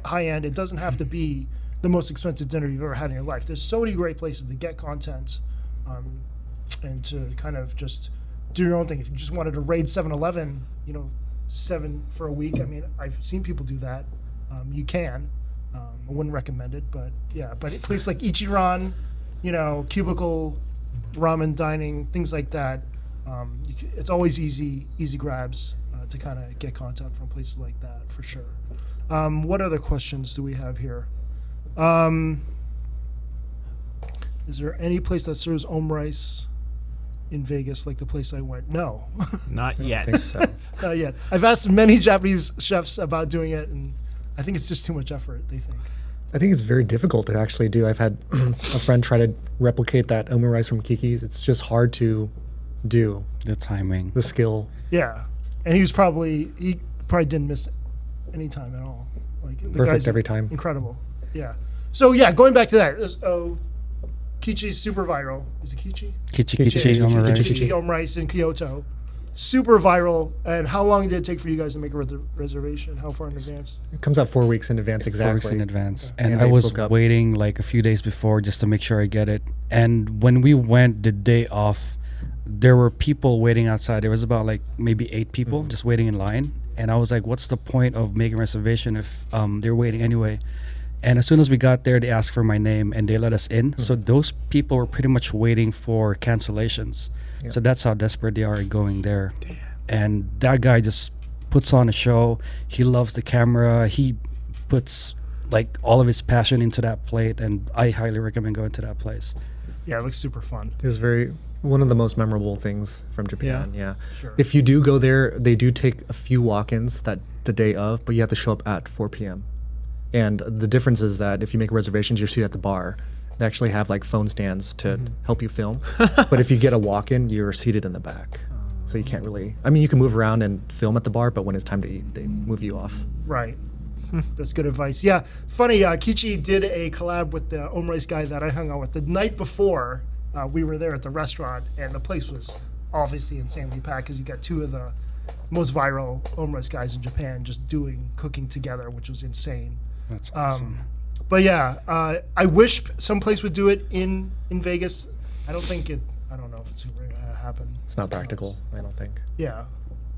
Speaker 1: high end. It doesn't have to be the most expensive dinner you've ever had in your life. There's so many great places to get content, and to kind of just do your own thing. If you just wanted to raid 7-Eleven, 7 for a week. I mean, I've seen people do that. You can. I wouldn't recommend it, but yeah. But a place like Ichiran, cubicle ramen dining, things like that. It's always easy grabs to kind of get content from places like that for sure. What other questions do we have here? Is there any place that serves omrice in Vegas like the place I went? No,
Speaker 2: Not
Speaker 4: I
Speaker 2: yet.
Speaker 4: think so.
Speaker 1: not yet. I've asked many Japanese chefs about doing it, and I think it's just too much effort, they think.
Speaker 4: I think it's very difficult to actually do. I've had a friend try to replicate that omurice from Kiki's. It's just hard to do.
Speaker 3: The timing.
Speaker 4: The skill.
Speaker 1: Yeah, and he probably didn't miss any time at all. Like the
Speaker 4: Perfect
Speaker 1: guy's
Speaker 4: every time.
Speaker 1: Incredible. Yeah. So yeah, going back to that. Kichi's super viral. Is it Kichi?
Speaker 3: Kichi
Speaker 4: Kichi.
Speaker 3: kichi omurice.
Speaker 1: Kichi omrice in Kyoto. super viral. And how long did it take for you guys to make a reservation? How far in advance?
Speaker 4: It comes out 4 weeks in advance, exactly.
Speaker 3: 4 weeks in advance.
Speaker 4: And
Speaker 3: And
Speaker 4: they
Speaker 3: I was
Speaker 4: book up.
Speaker 3: waiting like a few days before just to make sure I get it. And when we went the day off, there were people waiting outside. There was about like maybe 8 people just waiting in line. And I was like, what's the point of making a reservation if they're waiting anyway? And as soon as we got there, they asked for my name and they let us in. So those people were pretty much waiting for cancellations.
Speaker 4: Yeah.
Speaker 3: So that's how desperate they are going there. And that guy just puts on a show. He loves the camera. He puts like all of his passion into that plate. And I highly recommend going to that place.
Speaker 1: Yeah, it looks super fun.
Speaker 4: It was one of the most memorable things from Japan. Yeah.
Speaker 1: Sure.
Speaker 4: If you do go there, they do take a few walk-ins the day of, but you have to show up at 4 p.m. And the difference is that if you make reservations, you're seated at the bar. They actually have like phone stands to help you film. But if you get a walk-in, you're seated in the back. So you can't really, I mean, you can move around and film at the bar, but when it's time to eat, they move you off.
Speaker 1: Right. That's good advice. Yeah. Funny, Kichi did a collab with the omurice guy that I hung out with the night before we were there at the restaurant, and the place was obviously insanely packed because you got 2 of the most viral omurice guys in Japan just cooking together, which was insane.
Speaker 3: That's awesome.
Speaker 1: But yeah, I wish some place would do it in Vegas. I don't know if it's going to happen.
Speaker 4: It's not practical, I don't think.
Speaker 1: Yeah.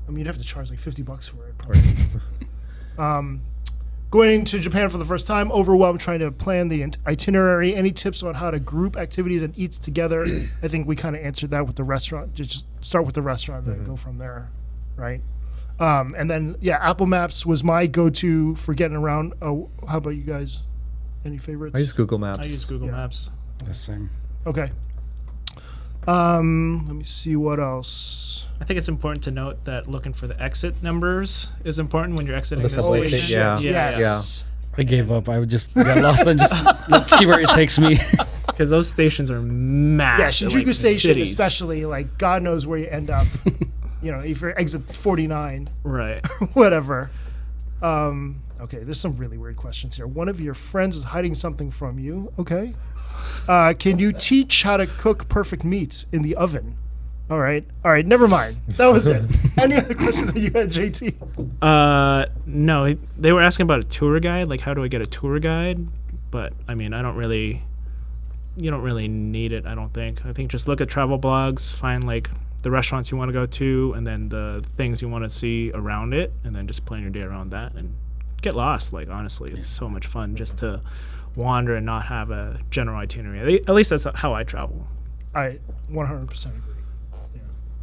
Speaker 1: I mean, you'd have to charge like $50 for it, probably. Going to Japan for the first time, overwhelmed trying to plan the itinerary. Any tips on how to group activities and eats together? I think we kind of answered that with the restaurant. Just start with the restaurant and then go from there, right? And then, yeah, Apple Maps was my go-to for getting around. Oh, how about you guys? Any favorites?
Speaker 4: I use Google Maps.
Speaker 2: I use Google
Speaker 1: Yeah.
Speaker 2: Maps.
Speaker 3: The same.
Speaker 1: Okay. Let me see what else.
Speaker 2: I think it's important to note that looking for the exit numbers is important when you're exiting
Speaker 4: The
Speaker 2: the
Speaker 4: subway
Speaker 2: station.
Speaker 4: station, yeah.
Speaker 1: Yes.
Speaker 3: I gave up. I would just get lost and just let's see where it takes me.
Speaker 2: Because those stations are massive.
Speaker 1: Yeah, Shinjuku Station,
Speaker 2: cities.
Speaker 1: especially, like, God knows where you end up. If you're exit 49,
Speaker 2: Right.
Speaker 1: whatever. Okay, there's some really weird questions here. One of your friends is hiding something from you. Okay. Can you teach how to cook perfect meat in the oven? All right, never mind. That was it. Any other questions that you had, JT?
Speaker 2: No, they were asking about a tour guide. Like, how do I get a tour guide? But I mean, you don't really need it. I don't think. I think just look at travel blogs, find like the restaurants you want to go to, and then the things you want to see around it, and then just plan your day around that and get lost. Like, honestly, it's so much fun just to wander and not have a general itinerary. At least that's how I travel.
Speaker 1: I 100% agree.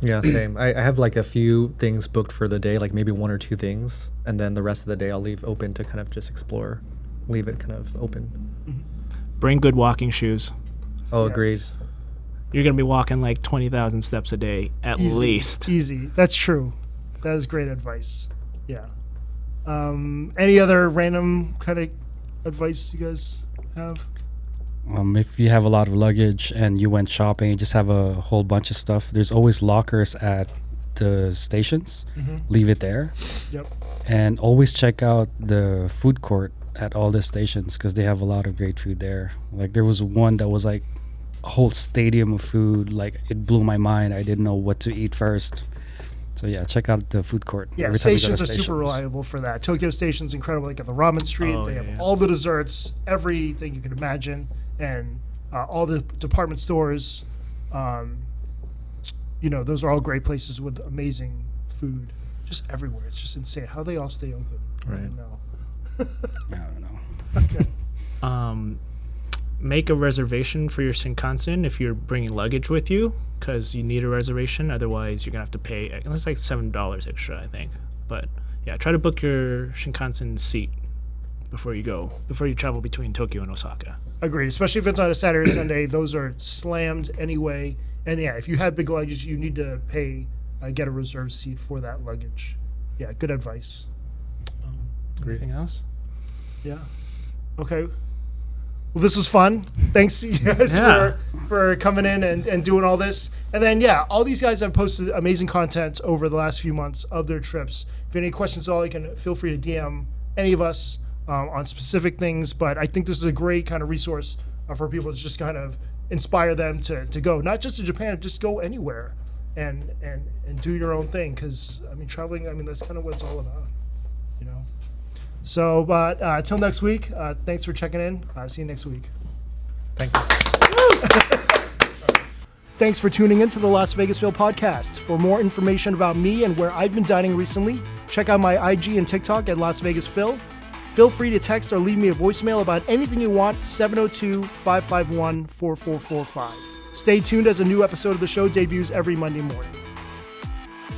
Speaker 4: Yeah, same. I have like a few things booked for the day, like maybe 1 or 2 things, and then the rest of the day I'll leave open to kind of just explore, leave it kind of open.
Speaker 2: Bring good walking shoes.
Speaker 4: Oh,
Speaker 1: Yes.
Speaker 4: agreed.
Speaker 2: You're gonna be walking like 20,000 steps a day at least.
Speaker 1: Easy. That's true. That is great advice. Yeah. Any other random kind of advice you guys have?
Speaker 3: If you have a lot of luggage and you went shopping, you just have a whole bunch of stuff. There's always lockers at the stations. Leave it there.
Speaker 1: Yep.
Speaker 3: And always check out the food court at all the stations because they have a lot of great food there. Like there was one that was like a whole stadium of food. Like it blew my mind. I didn't know what to eat first. So yeah, check out the food court.
Speaker 1: Yeah,
Speaker 3: every time you go to
Speaker 1: stations are super reliable for that. Tokyo Station's incredible. Like at the Ramen Street,
Speaker 2: Oh,
Speaker 1: they
Speaker 2: yeah,
Speaker 1: have
Speaker 2: yeah.
Speaker 1: all the desserts, everything you can imagine, and all the department stores. Those are all great places with amazing food, just everywhere. It's just insane how they all stay open.
Speaker 4: Right.
Speaker 1: I don't know.
Speaker 3: I don't know.
Speaker 2: Make a reservation for your Shinkansen if you're bringing luggage with you, because you need a reservation. Otherwise, you're gonna have to pay. It's like $7 extra, I think. But yeah, try to book your Shinkansen seat before you travel between Tokyo and Osaka.
Speaker 1: Agreed, especially if it's on a Saturday or Sunday. Those are slammed anyway. And yeah, if you have big luggage, you need to pay, get a reserved seat for that luggage. Yeah, good advice.
Speaker 2: Anything else?
Speaker 1: Yeah. Okay. Well, this was fun. Thanks you guys
Speaker 2: Yeah.
Speaker 1: for coming in and doing all this. And then, yeah, all these guys have posted amazing content over the last few months of their trips. If you have any questions at all, you can feel free to DM any of us on specific things. But I think this is a great kind of resource for people to just kind of inspire them to go, not just to Japan, just go anywhere. and do your own thing. Because I mean, traveling. I mean, that's kind of what it's all about, you know. So, but until next week, thanks for checking in. See you next week.
Speaker 4: Thank you.
Speaker 1: Thanks for tuning in to the Las Vegasville podcast. For more information about me and where I've been dining recently, check out my IG and TikTok at Las Vegasville. Feel free to text or leave me a voicemail about anything you want, 702-551-4445. Stay tuned as a new episode of the show debuts every Monday morning.